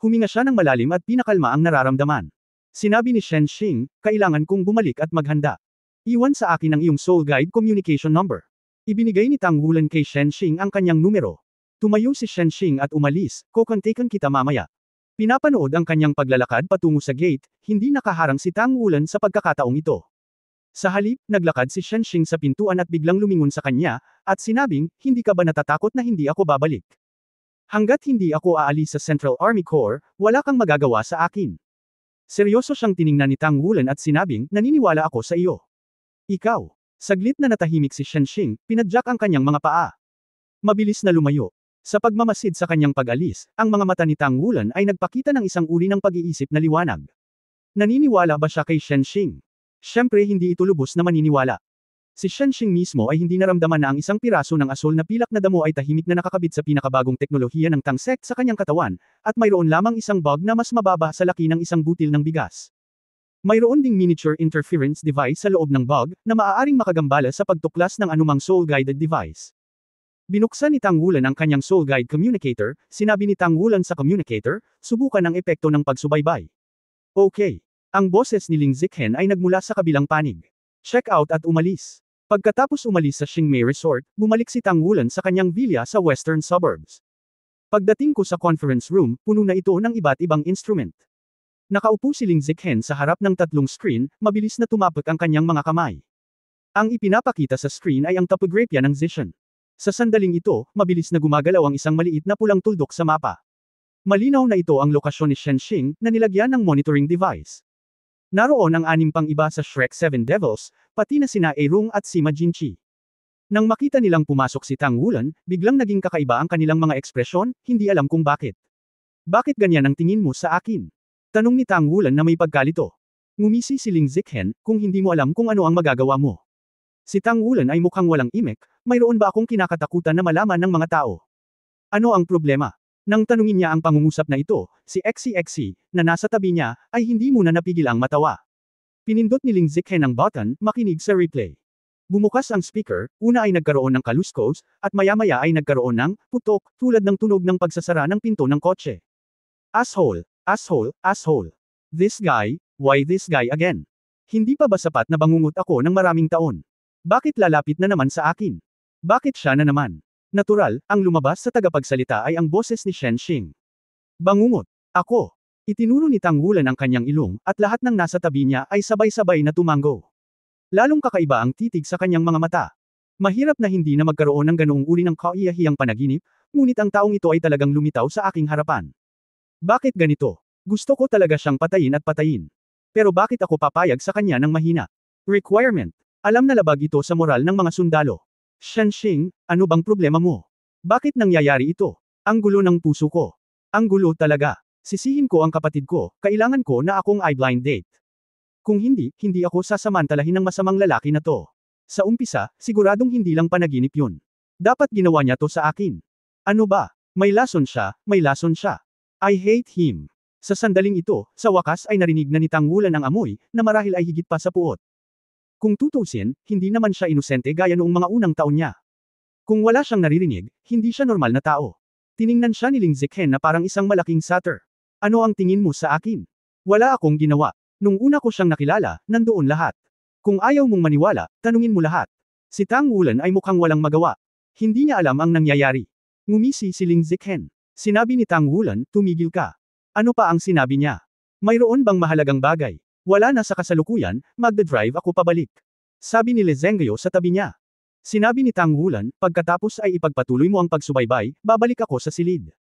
Huminga siya ng malalim at pinakalma ang nararamdaman. Sinabi ni Shenxing, kailangan kong bumalik at maghanda. Iwan sa akin ang iyong Soul Guide communication number. Ibinigay ni Tang Wulan kay Shenxing ang kanyang numero. Tumayo si Shenxing at umalis, kukontakan kita mamaya. Pinapanood ang kanyang paglalakad patungo sa gate, hindi nakaharang si Tang Wulan sa pagkakataong ito. Sa halip, naglakad si Shenxing sa pintuan at biglang lumingon sa kanya, at sinabing, hindi ka ba natatakot na hindi ako babalik? Hanggat hindi ako aalis sa Central Army Corps, wala kang magagawa sa akin. Seryoso siyang tiningnan ni Tang Wulan at sinabing, naniniwala ako sa iyo. Ikaw. Saglit na natahimik si Shenxing, pinadyak ang kanyang mga paa. Mabilis na lumayo. Sa pagmamasid sa kanyang pag-alis, ang mga mata ni Tang Wulan ay nagpakita ng isang uri ng pag-iisip na liwanag. Naniniwala ba siya kay Shenxing? Siyempre hindi ito lubos na maniniwala. Si Shenxing mismo ay hindi naramdaman na ang isang piraso ng asul na pilak na damo ay tahimik na nakakabit sa pinakabagong teknolohiya ng tangsek sa kanyang katawan, at mayroon lamang isang bug na mas mababa sa laki ng isang butil ng bigas. Mayroon ding miniature interference device sa loob ng bug, na maaaring makagambala sa pagtuklas ng anumang soul-guided device. Binuksan ni Tang Wulan ang kanyang soul guide communicator, sinabi ni Tang Wulan sa communicator, subukan ang epekto ng pagsubaybay. Okay. Ang boses ni Ling Ziqhen ay nagmula sa kabilang panig. Check out at umalis. Pagkatapos umalis sa Xingmei Resort, bumalik si Tang Wulan sa kanyang villa sa western suburbs. Pagdating ko sa conference room, puno na ito ng iba't ibang instrument. Nakaupo si Ling Ziqhen sa harap ng tatlong screen, mabilis na tumapik ang kanyang mga kamay. Ang ipinapakita sa screen ay ang topography ng Zishan. Sa sandaling ito, mabilis na gumagalaw ang isang maliit na pulang tuldok sa mapa. Malinaw na ito ang lokasyon ni Shenxing, na nilagyan ng monitoring device. Naroon ang 6 pang iba sa Shrek 7 Devils, pati na sina Aerung at Sima Jinchi. Nang makita nilang pumasok si Tang Wulan, biglang naging kakaiba ang kanilang mga ekspresyon, hindi alam kung bakit. Bakit ganyan ang tingin mo sa akin? Tanong ni Tang Wulan na may pagkalito. Ngumisi si Ling Ziqhen, kung hindi mo alam kung ano ang magagawa mo. Si Tang Wulan ay mukhang walang imek, mayroon ba akong kinakatakutan na malaman ng mga tao? Ano ang problema? Nang tanungin niya ang pangungusap na ito, si XCXC, na nasa tabi niya, ay hindi muna napigil ang matawa. Pinindot ni Ling Ziqhen ang button, makinig sa replay. Bumukas ang speaker, una ay nagkaroon ng kaluskos, at maya-maya ay nagkaroon ng putok, tulad ng tunog ng pagsasara ng pinto ng kotse. Asshole, asshole, asshole. This guy, why this guy again? Hindi pa ba sapat na bangungot ako ng maraming taon? Bakit lalapit na naman sa akin? Bakit siya na naman? Natural, ang lumabas sa tagapagsalita ay ang boses ni Shenxing. Bangungot. Ako. Itinuro ni Tang Wulan ang kanyang ilong, at lahat ng nasa tabi niya ay sabay-sabay na tumango. Lalong kakaiba ang titig sa kanyang mga mata. Mahirap na hindi na magkaroon ng ganoong uri ng kaiyahiyang panaginip, ngunit ang taong ito ay talagang lumitaw sa aking harapan. Bakit ganito? Gusto ko talaga siyang patayin at patayin. Pero bakit ako papayag sa kanya ng mahina? Requirement. Alam na labag ito sa moral ng mga sundalo. Shenxing, ano bang problema mo? Bakit nangyayari ito? Ang gulo ng puso ko. Ang gulo talaga. Sisihin ko ang kapatid ko, kailangan ko na akong i-blind date. Kung hindi, hindi ako sasamantalahin ng masamang lalaki na to. Sa umpisa, siguradong hindi lang panaginip yun. Dapat ginawa niya to sa akin. Ano ba? May lason siya, may lason siya. I hate him. Sa sandaling ito, sa wakas ay narinig na ni Tang Wulan ang amoy, na marahil ay higit pa sa puot. Kung tutusin, hindi naman siya inosente gaya noong mga unang taon niya. Kung wala siyang naririnig, hindi siya normal na tao. Tiningnan siya ni Ling Ziqhen na parang isang malaking satyr. Ano ang tingin mo sa akin? Wala akong ginawa. Nung una ko siyang nakilala, nandoon lahat. Kung ayaw mong maniwala, tanungin mo lahat. Si Tang Wulan ay mukhang walang magawa. Hindi niya alam ang nangyayari. Ngumisi si Ling Ziqhen. Sinabi ni Tang Wulan, tumigil ka. Ano pa ang sinabi niya? Mayroon bang mahalagang bagay? Wala na sa kasalukuyan, magdadrive ako pabalik. Sabi ni Li Zengguo sa tabi niya. Sinabi ni Tang Wulan, pagkatapos ay ipagpatuloy mo ang pagsubaybay, babalik ako sa silid.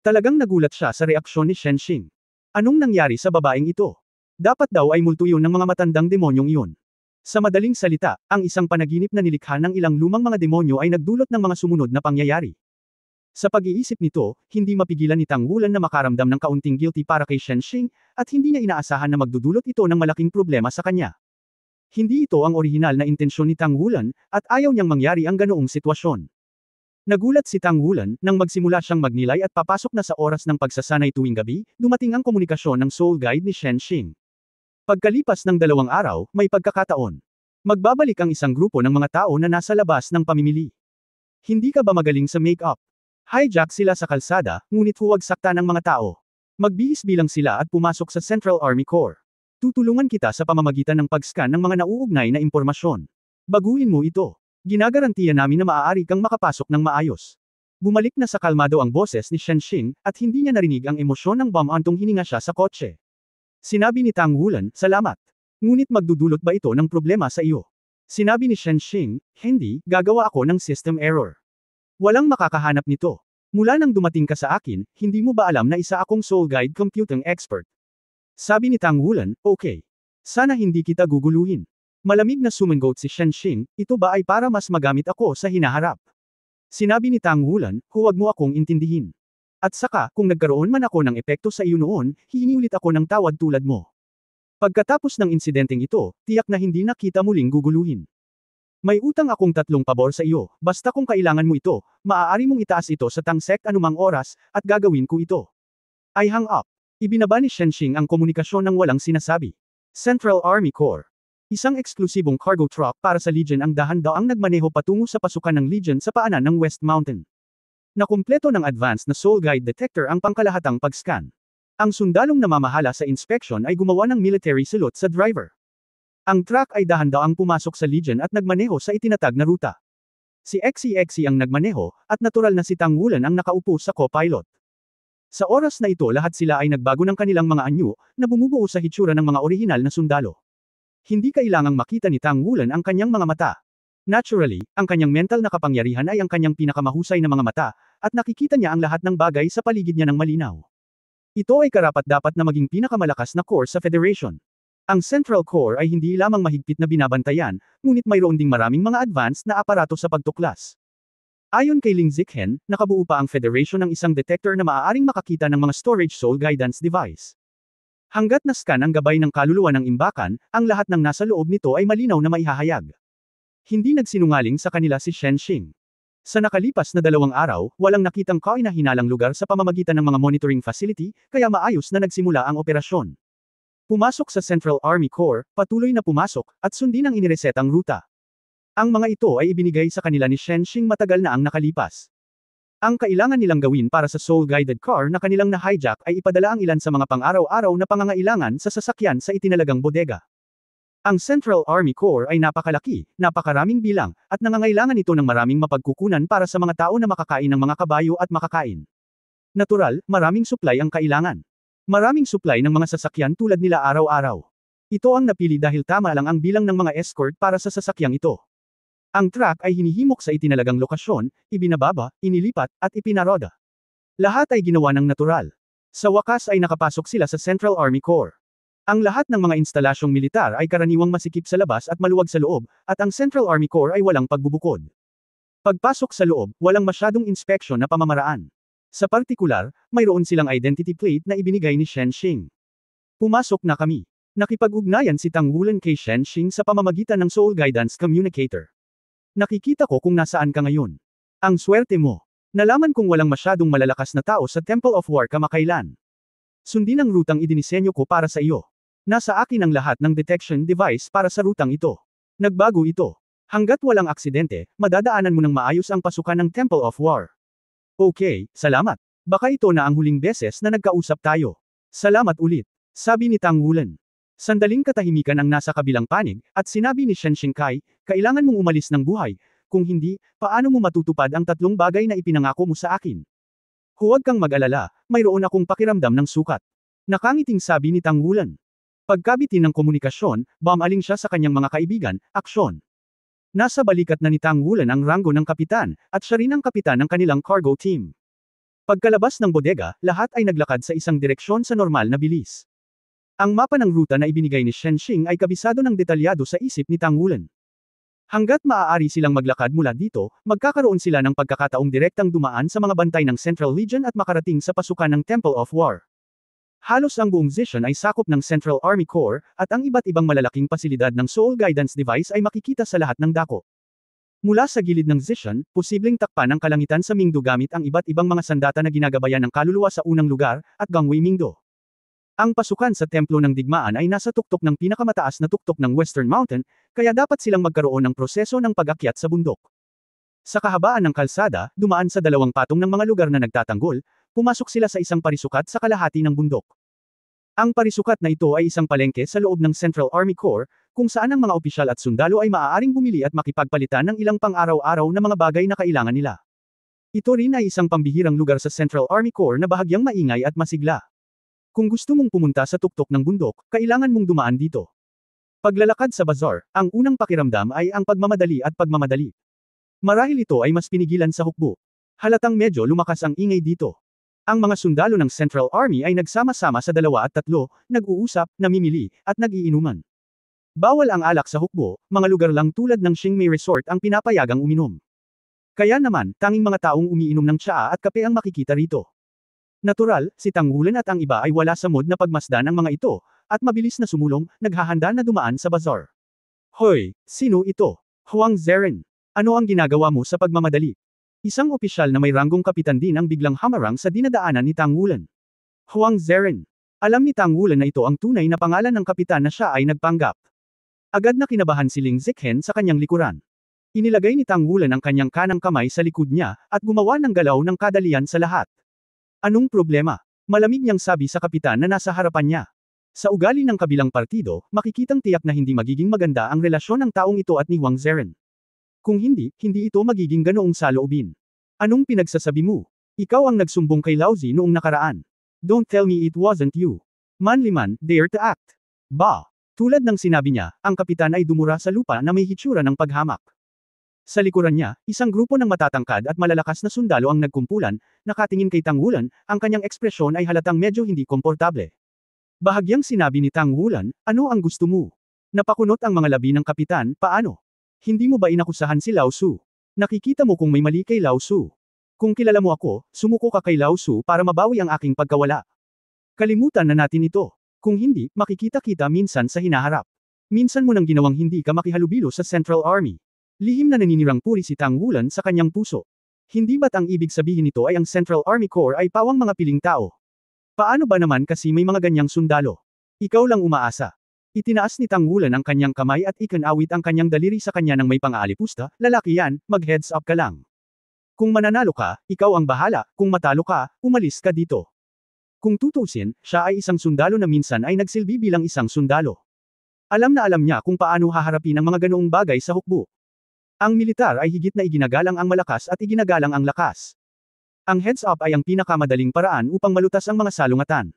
Talagang nagulat siya sa reaksyon ni Shenxing. Anong nangyari sa babaeng ito? Dapat daw ay multo yun ng mga matandang demonyong iyon. Sa madaling salita, ang isang panaginip na nilikha ng ilang lumang mga demonyo ay nagdulot ng mga sumunod na pangyayari. Sa pag-iisip nito, hindi mapigilan ni Tang Wulan na makaramdam ng kaunting guilty para kay Shenxing, at hindi niya inaasahan na magdudulot ito ng malaking problema sa kanya. Hindi ito ang orihinal na intensyon ni Tang Wulan, at ayaw niyang mangyari ang ganoong sitwasyon. Nagulat si Tang Wulan, nang magsimula siyang magnilay at papasok na sa oras ng pagsasanay tuwing gabi, dumating ang komunikasyon ng soul guide ni Shenxing. Pagkalipas ng 2 araw, may pagkakataon. Magbabalik ang isang grupo ng mga tao na nasa labas ng pamimili. Hindi ka ba magaling sa make-up? Hijack sila sa kalsada, ngunit huwag sakta ng mga tao. Magbihis bilang sila at pumasok sa Central Army Corps. Tutulungan kita sa pamamagitan ng pag-scan ng mga nauugnay na impormasyon. Baguhin mo ito. Ginagarantiya namin na maaari kang makapasok ng maayos. Bumalik na sa kalmado ang boses ni Shenxing, at hindi niya narinig ang emosyon ng antong hininga siya sa kotse. Sinabi ni Tang Wulan, salamat. Ngunit magdudulot ba ito ng problema sa iyo? Sinabi ni Shenxing, hindi, gagawa ako ng system error. Walang makakahanap nito. Mula nang dumating ka sa akin, hindi mo ba alam na isa akong soul guide computing expert? Sabi ni Tang Wulan, okay. Sana hindi kita guguluhin. Malamig na sumangot si Shenxing, ito ba ay para mas magamit ako sa hinaharap? Sinabi ni Tang Wulan, huwag mo akong intindihin. At saka, kung nagkaroon man ako ng epekto sa iyo noon, hihingi ulit ako ng tawad tulad mo. Pagkatapos ng insidenteng ito, tiyak na hindi na kita muling guguluhin. May utang akong 3 pabor sa iyo, basta kung kailangan mo ito, maaari mong itaas ito sa Tangsek anumang oras, at gagawin ko ito. I hung up. Ibinaba ni Shenxing ang komunikasyon ng walang sinasabi. Central Army Corps. Isang eksklusibong cargo truck para sa Legion ang dahan-daang nagmaneho patungo sa pasukan ng Legion sa paanan ng West Mountain. Nakumpleto ng advanced na Soul Guide Detector ang pangkalahatang pag-scan. Ang sundalong namamahala sa inspection ay gumawa ng military salute sa driver. Ang truck ay dahan-daang pumasok sa Legion at nagmaneho sa itinatag na ruta. Si XEXE ang nagmaneho, at natural na si Tang Wulan ang nakaupo sa co-pilot. Sa oras na ito lahat sila ay nagbago ng kanilang mga anyo, na bumubuo sa hitsura ng mga orihinal na sundalo. Hindi kailangang makita ni Tang Wulan ang kanyang mga mata. Naturally, ang kanyang mental na kapangyarihan ay ang kanyang pinakamahusay na mga mata, at nakikita niya ang lahat ng bagay sa paligid niya ng malinaw. Ito ay karapat-dapat na maging pinakamalakas na core sa Federation. Ang Central Core ay hindi lamang mahigpit na binabantayan, ngunit mayroon ding maraming mga advanced na aparato sa pagtuklas. Ayon kay Ling Zikhen, nakabuo pa ang Federation ng isang detector na maaaring makakita ng mga storage soul guidance device. Hanggat na-scan ang gabay ng kaluluwa ng imbakan, ang lahat ng nasa loob nito ay malinaw na maihahayag. Hindi nagsinungaling sa kanila si Shenxing. Sa nakalipas na 2 araw, walang nakitang kahinahinalang lugar sa pamamagitan ng mga monitoring facility, kaya maayos na nagsimula ang operasyon. Pumasok sa Central Army Corps, patuloy na pumasok, at sundin ang iniresetang ruta. Ang mga ito ay ibinigay sa kanila ni Shenxing matagal na ang nakalipas. Ang kailangan nilang gawin para sa soul-guided car na kanilang na-hijack ay ipadala ang ilan sa mga pang-araw-araw na pangangailangan sa sasakyan sa itinalagang bodega. Ang Central Army Corps ay napakalaki, napakaraming bilang, at nangangailangan ito ng maraming mapagkukunan para sa mga tao na makakain ng mga kabayo at makakain. Natural, maraming supply ang kailangan. Maraming supply ng mga sasakyan tulad nila araw-araw. Ito ang napili dahil tama lang ang bilang ng mga escort para sa sasakyang ito. Ang truck ay hinihimok sa itinalagang lokasyon, ibinababa, inilipat, at ipinaroda. Lahat ay ginawa ng natural. Sa wakas ay nakapasok sila sa Central Army Corps. Ang lahat ng mga instalasyong militar ay karaniwang masikip sa labas at maluwag sa loob, at ang Central Army Corps ay walang pagbubukod. Pagpasok sa loob, walang masyadong inspeksyon na pamamaraan. Sa partikular, mayroon silang identity plate na ibinigay ni Shenxing. Pumasok na kami. Nakipag-ugnayan si Tang Wulan kay Shenxing sa pamamagitan ng Soul Guidance Communicator. Nakikita ko kung nasaan ka ngayon. Ang swerte mo. Nalaman kong walang masyadong malalakas na tao sa Temple of War kamakailan. Sundin ang rutang idinisenyo ko para sa iyo. Nasa akin ang lahat ng detection device para sa rutang ito. Nagbago ito. Hanggat walang aksidente, madadaanan mo ng maayos ang pasukan ng Temple of War. Okay, salamat. Baka ito na ang huling beses na nagkausap tayo. Salamat ulit. Sabi ni Tang Wulan. Sandaling katahimikan ang nasa kabilang panig, at sinabi ni Shenxing Kai, kailangan mong umalis ng buhay, kung hindi, paano mo matutupad ang 3 bagay na ipinangako mo sa akin? Huwag kang mag-alala, mayroon akong pakiramdam ng sukat. Nakangiting sabi ni Tang Wulan. Pagkabitin ng komunikasyon, bumaling siya sa kanyang mga kaibigan, aksyon. Nasa balikat na ni Tang Wulan ang ranggo ng kapitan, at siya rin ang kapitan ng kanilang cargo team. Pagkalabas ng bodega, lahat ay naglakad sa isang direksyon sa normal na bilis. Ang mapa ng ruta na ibinigay ni Shenxing ay kabisado ng detalyado sa isip ni Tang Wulan. Hanggat maaari silang maglakad mula dito, magkakaroon sila ng pagkakataong direktang dumaan sa mga bantay ng Central Legion at makarating sa pasukan ng Temple of War. Halos ang buong Zishan ay sakop ng Central Army Corps, at ang iba't ibang malalaking pasilidad ng Soul Guidance Device ay makikita sa lahat ng dako. Mula sa gilid ng Zishan, posibleng takpan ang kalangitan sa Mingdo gamit ang iba't ibang mga sandata na ginagabayan ng kaluluwa sa unang lugar, at gangway Mingdo. Ang pasukan sa Templo ng Digmaan ay nasa tuktok ng pinakamataas na tuktok ng Western Mountain, kaya dapat silang magkaroon ng proseso ng pag-akyat sa bundok. Sa kahabaan ng kalsada, dumaan sa 2 patong ng mga lugar na nagtatanggol, pumasok sila sa isang parisukat sa kalahati ng bundok. Ang parisukat na ito ay isang palengke sa loob ng Central Army Corps, kung saan ang mga opisyal at sundalo ay maaaring bumili at makipagpalitan ng ilang pang-araw-araw na mga bagay na kailangan nila. Ito rin ay isang pambihirang lugar sa Central Army Corps na bahagyang maingay at masigla. Kung gusto mong pumunta sa tuktok ng bundok, kailangan mong dumaan dito. Paglalakad sa bazaar, ang unang pakiramdam ay ang pagmamadali at pagmamadali. Marahil ito ay mas pinigilan sa hukbo. Halatang medyo lumakas ang ingay dito. Ang mga sundalo ng Central Army ay nagsama-sama sa 2 at 3, nag-uusap, namimili, at nag-iinuman. Bawal ang alak sa hukbo, mga lugar lang tulad ng Qingmei Resort ang pinapayagang uminom. Kaya naman, tanging mga taong umiinom ng tsaa at kape ang makikita rito. Natural, si Tang Wulan at ang iba ay wala sa mood na pagmasdan ang mga ito, at mabilis na sumulong, naghahanda na dumaan sa bazaar. Hoy, sino ito? Huang Zeren. Ano ang ginagawa mo sa pagmamadali? Isang opisyal na may ranggong kapitan din ang biglang hamarang sa dinadaanan ni Tang Wulan. Huang Zeren. Alam ni Tang Wulan na ito ang tunay na pangalan ng kapitan na siya ay nagpanggap. Agad na kinabahan si Ling Zikhen sa kanyang likuran. Inilagay ni Tang Wulan ang kanyang kanang kamay sa likod niya, at gumawa ng galaw ng kadalian sa lahat. Anong problema? Malamig niyang sabi sa kapitan na nasa harapan niya. Sa ugali ng kabilang partido, makikitang tiyak na hindi magiging maganda ang relasyon ng taong ito at ni Huang Zeren. Kung hindi, hindi ito magiging ganoong saloobin. Anong pinagsasabi mo? Ikaw ang nagsumbong kay Laozi noong nakaraan. Don't tell me it wasn't you. Manliman, dare to act. Ba! Tulad ng sinabi niya, ang kapitan ay dumura sa lupa na may hitsura ng paghamak. Sa likuran niya, isang grupo ng matatangkad at malalakas na sundalo ang nagkumpulan, nakatingin kay Tang Wulan, ang kanyang ekspresyon ay halatang medyo hindi komportable. Bahagyang sinabi ni Tang Wulan, ano ang gusto mo? Napakunot ang mga labi ng kapitan, paano? Hindi mo ba inakusahan si Lao Su? Nakikita mo kung may mali kay Lao Su. Kung kilala mo ako, sumuko ka kay Lao Su para mabawi ang aking pagkawala. Kalimutan na natin ito. Kung hindi, makikita kita minsan sa hinaharap. Minsan mo nang ginawang hindi ka makihalubilo sa Central Army. Lihim na naninirang puri si Tang Wulan sa kanyang puso. Hindi ba't ang ibig sabihin nito ay ang Central Army Corps ay pawang mga piling tao? Paano ba naman kasi may mga ganyang sundalo? Ikaw lang umaasa. Itinaas ni Tang Wulan ang kanyang kamay at ikinawit ang kanyang daliri sa kanya ng may pang-aalipusta, lalaki yan, mag-heads up ka lang. Kung mananalo ka, ikaw ang bahala, kung matalo ka, umalis ka dito. Kung tutusin, siya ay isang sundalo na minsan ay nagsilbi bilang isang sundalo. Alam na alam niya kung paano haharapin ang mga ganoong bagay sa hukbo. Ang militar ay higit na iginagalang ang malakas at iginagalang ang lakas. Ang heads up ay ang pinakamadaling paraan upang malutas ang mga salungatan.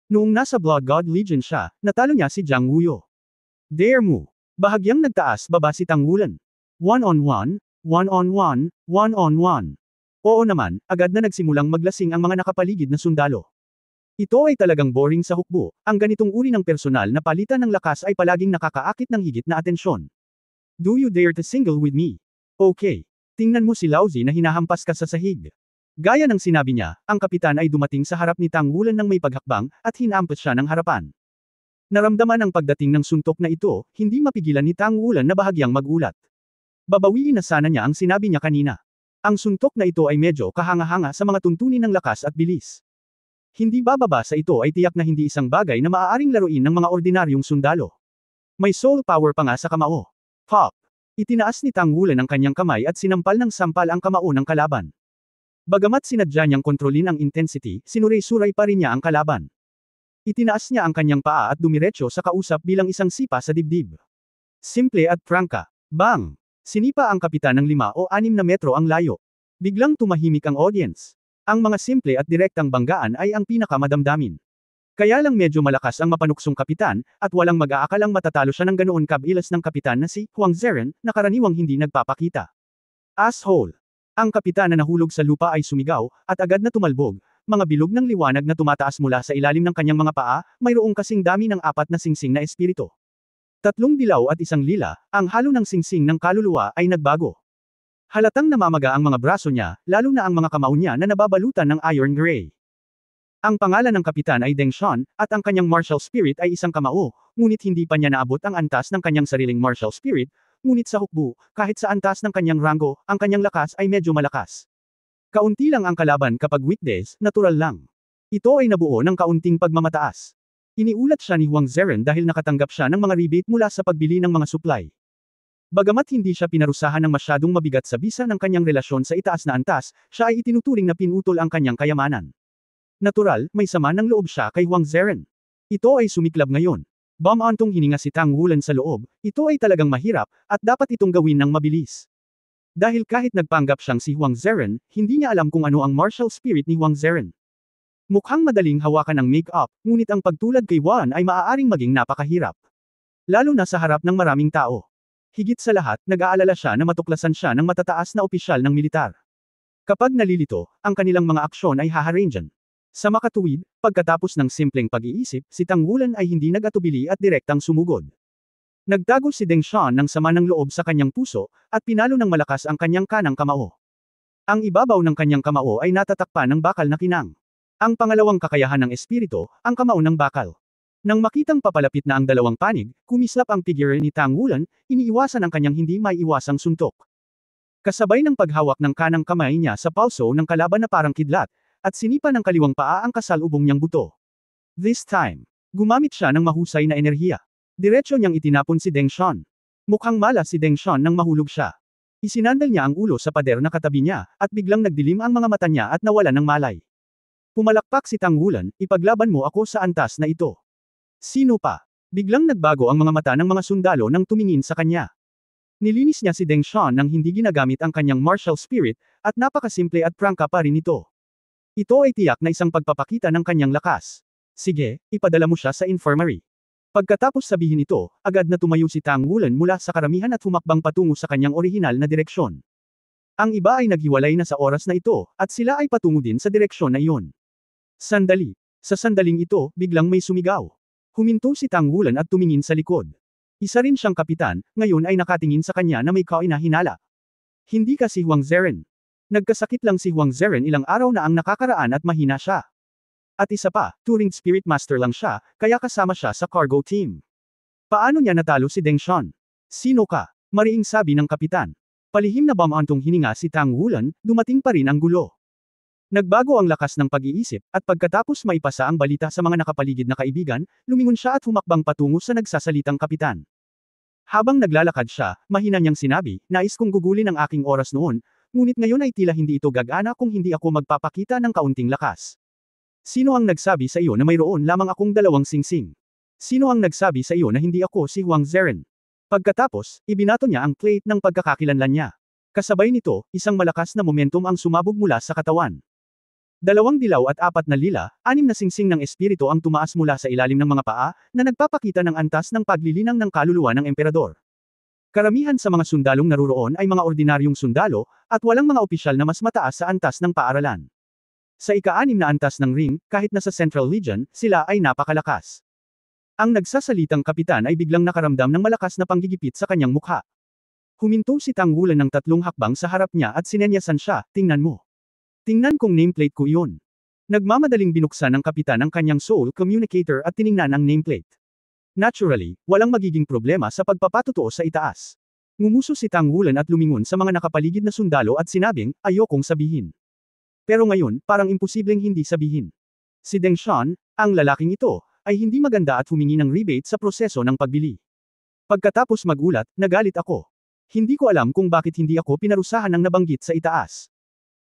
Noong nasa Blood God Legion siya, natalo niya si Jiang Wuyo. Dare mo. Bahagyang nagtaas baba si Tang Wulan. One-on-one, one-on-one, one-on-one. Oo naman, agad na nagsimulang maglasing ang mga nakapaligid na sundalo. Ito ay talagang boring sa hukbo, ang ganitong uri ng personal na palitan ng lakas ay palaging nakakaakit ng higit na atensyon. Do you dare to single with me? Okay. Tingnan mo si Laozi na hinahampas ka sa sahig. Gaya ng sinabi niya, ang kapitan ay dumating sa harap ni Tang Wulan ng may paghakbang, at hinampas siya ng harapan. Naramdaman ang pagdating ng suntok na ito, hindi mapigilan ni Tang Wulan na bahagyang magulat. Babawiin na sana niya ang sinabi niya kanina. Ang suntok na ito ay medyo kahanga-hanga sa mga tuntunin ng lakas at bilis. Hindi bababa sa ito ay tiyak na hindi isang bagay na maaaring laruin ng mga ordinaryong sundalo. May soul power pa nga sa kamao. Pop! Itinaas ni Tang Wulan ang kanyang kamay at sinampal ng sampal ang kamao ng kalaban. Bagamat sinadya niyang kontrolin ang intensity, sinuray-suray pa rin niya ang kalaban. Itinaas niya ang kanyang paa at dumiretso sa kausap bilang isang sipa sa dibdib. Simple at prangka. Bang! Sinipa ang kapitan ng 5 o 6 na metro ang layo. Biglang tumahimik ang audience. Ang mga simple at direktang banggaan ay ang pinakamadamdamin. Kaya lang medyo malakas ang mapanuksong kapitan, at walang mag-aakalang matatalo siya ng ganoon kabilas ng kapitan na si Huang Zeren, na karaniwang hindi nagpapakita. Asshole! Ang kapitan na nahulog sa lupa ay sumigaw, at agad na tumalbog, mga bilog ng liwanag na tumataas mula sa ilalim ng kanyang mga paa, mayroong kasing dami ng 4 na singsing na espiritu. 3 dilaw at 1 lila, ang halo ng singsing ng kaluluwa ay nagbago. Halatang namamaga ang mga braso niya, lalo na ang mga kamao niya na nababalutan ng iron gray. Ang pangalan ng kapitan ay Deng Shan, at ang kanyang martial spirit ay isang kamao, ngunit hindi pa niya naabot ang antas ng kanyang sariling martial spirit, ngunit sa hukbo, kahit sa antas ng kanyang rango, ang kanyang lakas ay medyo malakas. Kaunti lang ang kalaban kapag weekdays, natural lang. Ito ay nabuo ng kaunting pagmamataas. Iniulat siya ni Huang Zeren dahil nakatanggap siya ng mga rebate mula sa pagbili ng mga supply. Bagamat hindi siya pinarusahan ng masyadong mabigat sa bisa ng kanyang relasyon sa itaas na antas, siya ay itinuturing na pinutol ang kanyang kayamanan. Natural, may sama ng loob siya kay Huang Zeren. Ito ay sumiklab ngayon. Bumantong hininga si Tang Wulan sa loob, ito ay talagang mahirap, at dapat itong gawin ng mabilis. Dahil kahit nagpanggap siyang si Huang Zeren, hindi niya alam kung ano ang martial spirit ni Huang Zeren. Mukhang madaling hawakan ng make-up, ngunit ang pagtulad kay Wan ay maaaring maging napakahirap. Lalo na sa harap ng maraming tao. Higit sa lahat, nag-aalala siya na matuklasan siya ng matataas na opisyal ng militar. Kapag nalilito, ang kanilang mga aksyon ay haharangan. Sa makatuwid, pagkatapos ng simpleng pag-iisip, si Tang Wulan ay hindi nag-atubili at direktang sumugod. Nagtago si Deng Xian ng sama ng loob sa kanyang puso, at pinalo ng malakas ang kanyang kanang kamao. Ang ibabaw ng kanyang kamao ay natatakpan ng bakal na kinang. Ang pangalawang kakayahan ng espiritu, ang kamao ng bakal. Nang makitang papalapit na ang dalawang panig, kumislap ang figure ni Tang Wulan, iniiwasan ang kanyang hindi maiiwasang suntok. Kasabay ng paghawak ng kanang kamay niya sa palso ng kalaban na parang kidlat, at sinipa ng kaliwang paa ang kasalubong niyang buto. This time, gumamit siya ng mahusay na enerhiya. Diretso niyang itinapon si Deng Xian. Mukhang malas si Deng Xian nang mahulog siya. Isinandal niya ang ulo sa pader na katabi niya, at biglang nagdilim ang mga mata niya at nawalan ng malay. Pumalakpak si Tang Wulan, ipaglaban mo ako sa antas na ito. Sino pa? Biglang nagbago ang mga mata ng mga sundalo nang tumingin sa kanya. Nilinis niya si Deng Xian nang hindi ginagamit ang kanyang martial spirit, at napakasimple at prangka pa rin ito. Ito ay tiyak na isang pagpapakita ng kanyang lakas. Sige, ipadala mo siya sa infirmary. Pagkatapos sabihin ito, agad na tumayo si Tang Wulan mula sa karamihan at humakbang patungo sa kanyang orihinal na direksyon. Ang iba ay naghiwalay na sa oras na ito, at sila ay patungo din sa direksyon na iyon. Sandali. Sa sandaling ito, biglang may sumigaw. Huminto si Tang Wulan at tumingin sa likod. Isa rin siyang kapitan, ngayon ay nakatingin sa kanya na may kainahinala. Hindi ka si Huang Zeren. Nagkasakit lang si Huang Zeren ilang araw na ang nakakaraan at mahina siya. At isa pa, Turing Spirit Master lang siya, kaya kasama siya sa cargo team. Paano niya natalo si Deng Xian? Sino ka? Mariing sabi ng kapitan. Palihim na bamantong hininga si Tang Wulan, dumating pa rin ang gulo. Nagbago ang lakas ng pag-iisip, at pagkatapos maipasa ang balita sa mga nakapaligid na kaibigan, lumingon siya at humakbang patungo sa nagsasalitang kapitan. Habang naglalakad siya, mahina niyang sinabi, nais kong gugulin ang aking oras noon, ngunit ngayon ay tila hindi ito gagana kung hindi ako magpapakita ng kaunting lakas. Sino ang nagsabi sa iyo na mayroon lamang akong dalawang singsing? Sino ang nagsabi sa iyo na hindi ako si Huang Zeren? Pagkatapos, ibinato niya ang plate ng pagkakakilanlan niya. Kasabay nito, isang malakas na momentum ang sumabog mula sa katawan. 2 dilaw at 4 na lila, 6 na singsing ng espiritu ang tumaas mula sa ilalim ng mga paa, na nagpapakita ng antas ng paglilinang ng kaluluwa ng emperador. Karamihan sa mga sundalong naruroon ay mga ordinaryong sundalo, at walang mga opisyal na mas mataas sa antas ng paaralan. Sa ika-6 na antas ng ring, kahit nasa Central Legion, sila ay napakalakas. Ang nagsasalitang kapitan ay biglang nakaramdam ng malakas na panggigipit sa kanyang mukha. Huminto si Tang Wulan ng 3 hakbang sa harap niya at sinenyasan siya, tingnan mo. Tingnan kong nameplate ko iyon. Nagmamadaling binuksan ng kapitan ang kanyang soul communicator at tiningnan ang nameplate. Naturally, walang magiging problema sa pagpapatotoo sa itaas. Ngumuso si Tang Wulan at lumingon sa mga nakapaligid na sundalo at sinabing, ayokong sabihin. Pero ngayon, parang imposibleng hindi sabihin. Si Deng Xian, ang lalaking ito, ay hindi maganda at humingi ng rebate sa proseso ng pagbili. Pagkatapos magulat, nagalit ako. Hindi ko alam kung bakit hindi ako pinarusahan ng nabanggit sa itaas.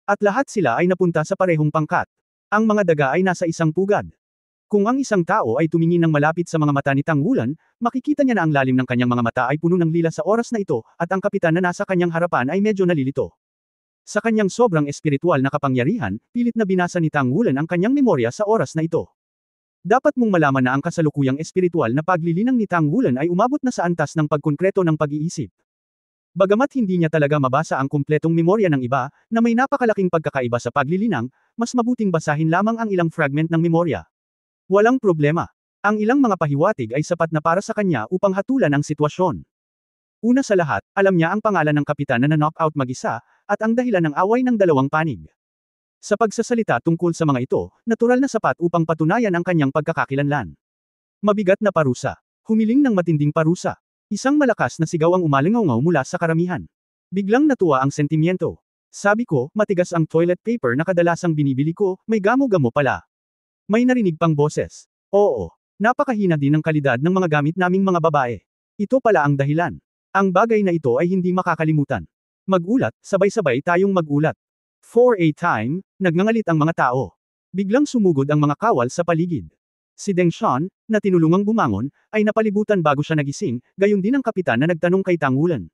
At lahat sila ay napunta sa parehong pangkat. Ang mga daga ay nasa isang pugad. Kung ang isang tao ay tumingin ng malapit sa mga mata ni Tang Wulan, makikita niya na ang lalim ng kanyang mga mata ay puno ng lila sa oras na ito, at ang kapitan na nasa kanyang harapan ay medyo nalilito. Sa kanyang sobrang espiritual na kapangyarihan, pilit na binasa ni Tang Wulan ang kanyang memorya sa oras na ito. Dapat mong malaman na ang kasalukuyang espiritual na paglilinang ni Tang Wulan ay umabot na sa antas ng pagkonkreto ng pag-iisip. Bagamat hindi niya talaga mabasa ang kumpletong memorya ng iba, na may napakalaking pagkakaiba sa paglilinang, mas mabuting basahin lamang ang ilang fragment ng memorya. Walang problema. Ang ilang mga pahiwatig ay sapat na para sa kanya upang hatulan ang sitwasyon. Una sa lahat, alam niya ang pangalan ng kapitan na na-knockout mag-isa, at ang dahilan ng away ng dalawang panig. Sa pagsasalita tungkol sa mga ito, natural na sapat upang patunayan ang kanyang pagkakakilanlan. Mabigat na parusa. Humiling ng matinding parusa. Isang malakas na sigaw ang umalingaw mula sa karamihan. Biglang natuwa ang sentimiento. Sabi ko, matigas ang toilet paper na kadalasang binibili ko, may gamo-gamo pala. May narinig pang boses. Oo, napakahina din ng kalidad ng mga gamit naming mga babae. Ito pala ang dahilan. Ang bagay na ito ay hindi makakalimutan. Magulat, sabay-sabay tayong magulat. For a time, nagngangalit ang mga tao. Biglang sumugod ang mga kawal sa paligid. Si Deng Xian, na tinulungang bumangon, ay napalibutan bago siya nagising, gayon din ang kapitan na nagtanong kay Tang Wulan.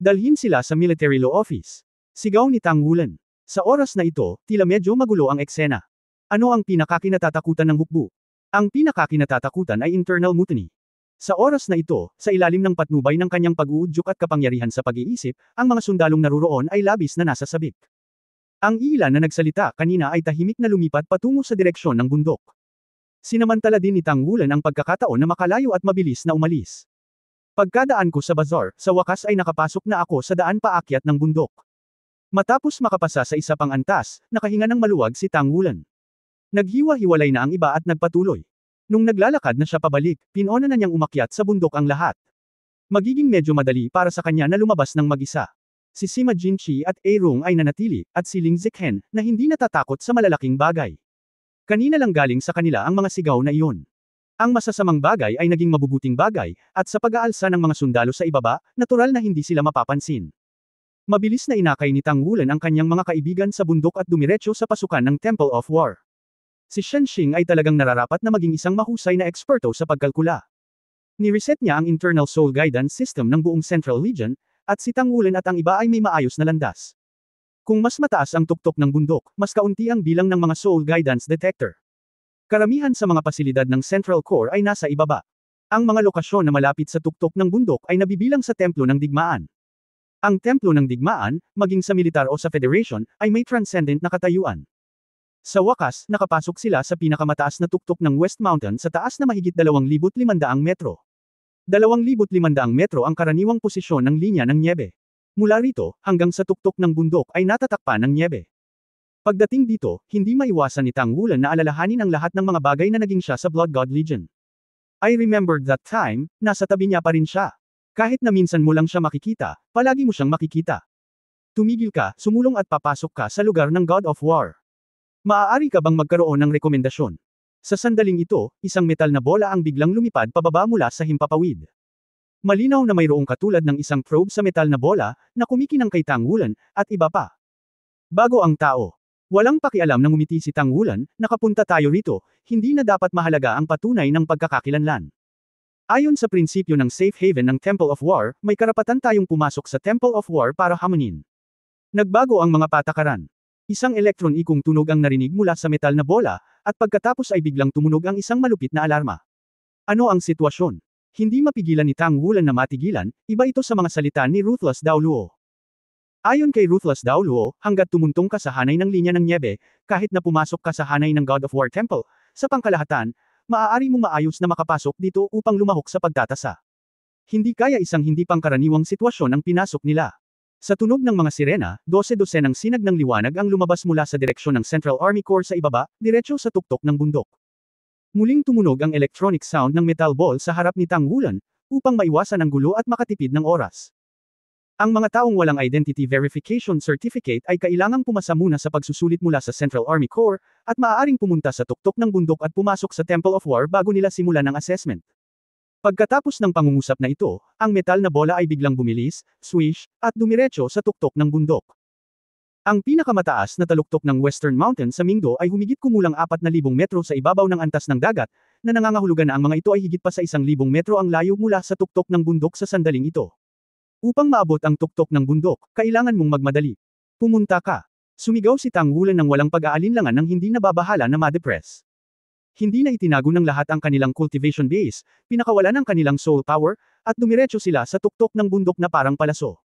Dalhin sila sa military law office. Sigaw ni Tang Wulan. Sa oras na ito, tila medyo magulo ang eksena. Ano ang pinakakinatatakutan ng hukbo? Ang pinakakinatatakutan ay internal mutiny. Sa oras na ito, sa ilalim ng patnubay ng kanyang pag-uudyok at kapangyarihan sa pag-iisip, ang mga sundalong naruroon ay labis na nasa sabik. Ang ilan na nagsalita kanina ay tahimik na lumipat patungo sa direksyon ng bundok. Sinamantala din ni Tang Wulan ang pagkakataon na makalayo at mabilis na umalis. Pagkadaan ko sa bazaar, sa wakas ay nakapasok na ako sa daan paakyat ng bundok. Matapos makapasa sa isa pang antas, nakahinga ng maluwag si Tang Wulan. Naghiwa-hiwalay na ang iba at nagpatuloy. Nung naglalakad na siya pabalik, pinuna na niyang umakyat sa bundok ang lahat. Magiging medyo madali para sa kanya na lumabas ng mag-isa. Si Sima Jinchi at A Rong ay nanatili, at si Ling Zikhen, na hindi natatakot sa malalaking bagay. Kanina lang galing sa kanila ang mga sigaw na iyon. Ang masasamang bagay ay naging mabubuting bagay, at sa pag-aalsa ng mga sundalo sa ibaba, natural na hindi sila mapapansin. Mabilis na inakay ni Tang Wulan ang kanyang mga kaibigan sa bundok at dumiretso sa pasukan ng Temple of War. Si Shen Xing ay talagang nararapat na maging isang mahusay na eksperto sa pagkalkula. Ni-reset niya ang internal soul guidance system ng buong Central Legion, at si Tang Wulan at ang iba ay may maayos na landas. Kung mas mataas ang tuktok ng bundok, mas kaunti ang bilang ng mga soul guidance detector. Karamihan sa mga pasilidad ng Central Core ay nasa ibaba. Ang mga lokasyon na malapit sa tuktok ng bundok ay nabibilang sa Templo ng Digmaan. Ang Templo ng Digmaan, maging sa militar o sa Federation, ay may transcendent na katayuan. Sa wakas, nakapasok sila sa pinakamataas na tuktok ng West Mountain sa taas na mahigit 2,500 metro. 2,500 metro ang karaniwang posisyon ng linya ng nyebe. Mula rito, hanggang sa tuktok ng bundok ay natatakpan ng nyebe. Pagdating dito, hindi maiwasan ni Tang Wulan na alalahanin ang lahat ng mga bagay na naging siya sa Blood God Legion. I remembered that time, nasa tabi niya pa rin siya. Kahit na minsan mo lang siya makikita, palagi mo siyang makikita. Tumigil ka, sumulong at papasok ka sa lugar ng God of War. Maaari ka bang magkaroon ng rekomendasyon? Sa sandaling ito, isang metal na bola ang biglang lumipad pababa mula sa himpapawid. Malinaw na mayroong katulad ng isang probe sa metal na bola, na kumikinang kay Tang Wulan, at iba pa. Bago ang tao. Walang pakialam na ngumiti si Tang Wulan, nakapunta tayo rito, hindi na dapat mahalaga ang patunay ng pagkakakilanlan. Ayon sa prinsipyo ng safe haven ng Temple of War, may karapatan tayong pumasok sa Temple of War para hamunin. Nagbago ang mga patakaran. Isang elektron-ikong tunog ang narinig mula sa metal na bola, at pagkatapos ay biglang tumunog ang isang malupit na alarma. Ano ang sitwasyon? Hindi mapigilan ni Tang Wulan na matigilan, iba ito sa mga salita ni Ruthless Daoluo. Ayon kay Ruthless Daoluo, hanggat tumuntong ka sa hanay ng linya ng nyebe, kahit na pumasok ka sa hanay ng God of War Temple, sa pangkalahatan, maaari mong maayos na makapasok dito upang lumahok sa pagtatasa. Hindi kaya isang hindi pangkaraniwang sitwasyon ang pinasok nila. Sa tunog ng mga sirena, 12-12 ng sinag ng liwanag ang lumabas mula sa direksyon ng Central Army Corps sa ibaba, diretso sa tuktok ng bundok. Muling tumunog ang electronic sound ng metal ball sa harap ni Tang Wulan, upang maiwasan ang gulo at makatipid ng oras. Ang mga taong walang identity verification certificate ay kailangang pumasa muna sa pagsusulit mula sa Central Army Corps, at maaaring pumunta sa tuktok ng bundok at pumasok sa Temple of War bago nila simulan ang assessment. Pagkatapos ng pangungusap na ito, ang metal na bola ay biglang bumilis, swish, at dumiretso sa tuktok ng bundok. Ang pinakamataas na taluktok ng Western Mountain sa Mingdo ay humigit kumulang 4,000 metro sa ibabaw ng antas ng dagat, na nangangahulugan na ang mga ito ay higit pa sa 1,000 metro ang layo mula sa tuktok ng bundok sa sandaling ito. Upang maabot ang tuktok ng bundok, kailangan mong magmadali. Pumunta ka. Sumigaw si Tang Wulan ng walang pag-aalinlangan ng hindi nababahala na ma-depress. Hindi na itinago ng lahat ang kanilang cultivation base, pinakawalan ang kanilang soul power, at dumiretso sila sa tuktok ng bundok na parang palaso.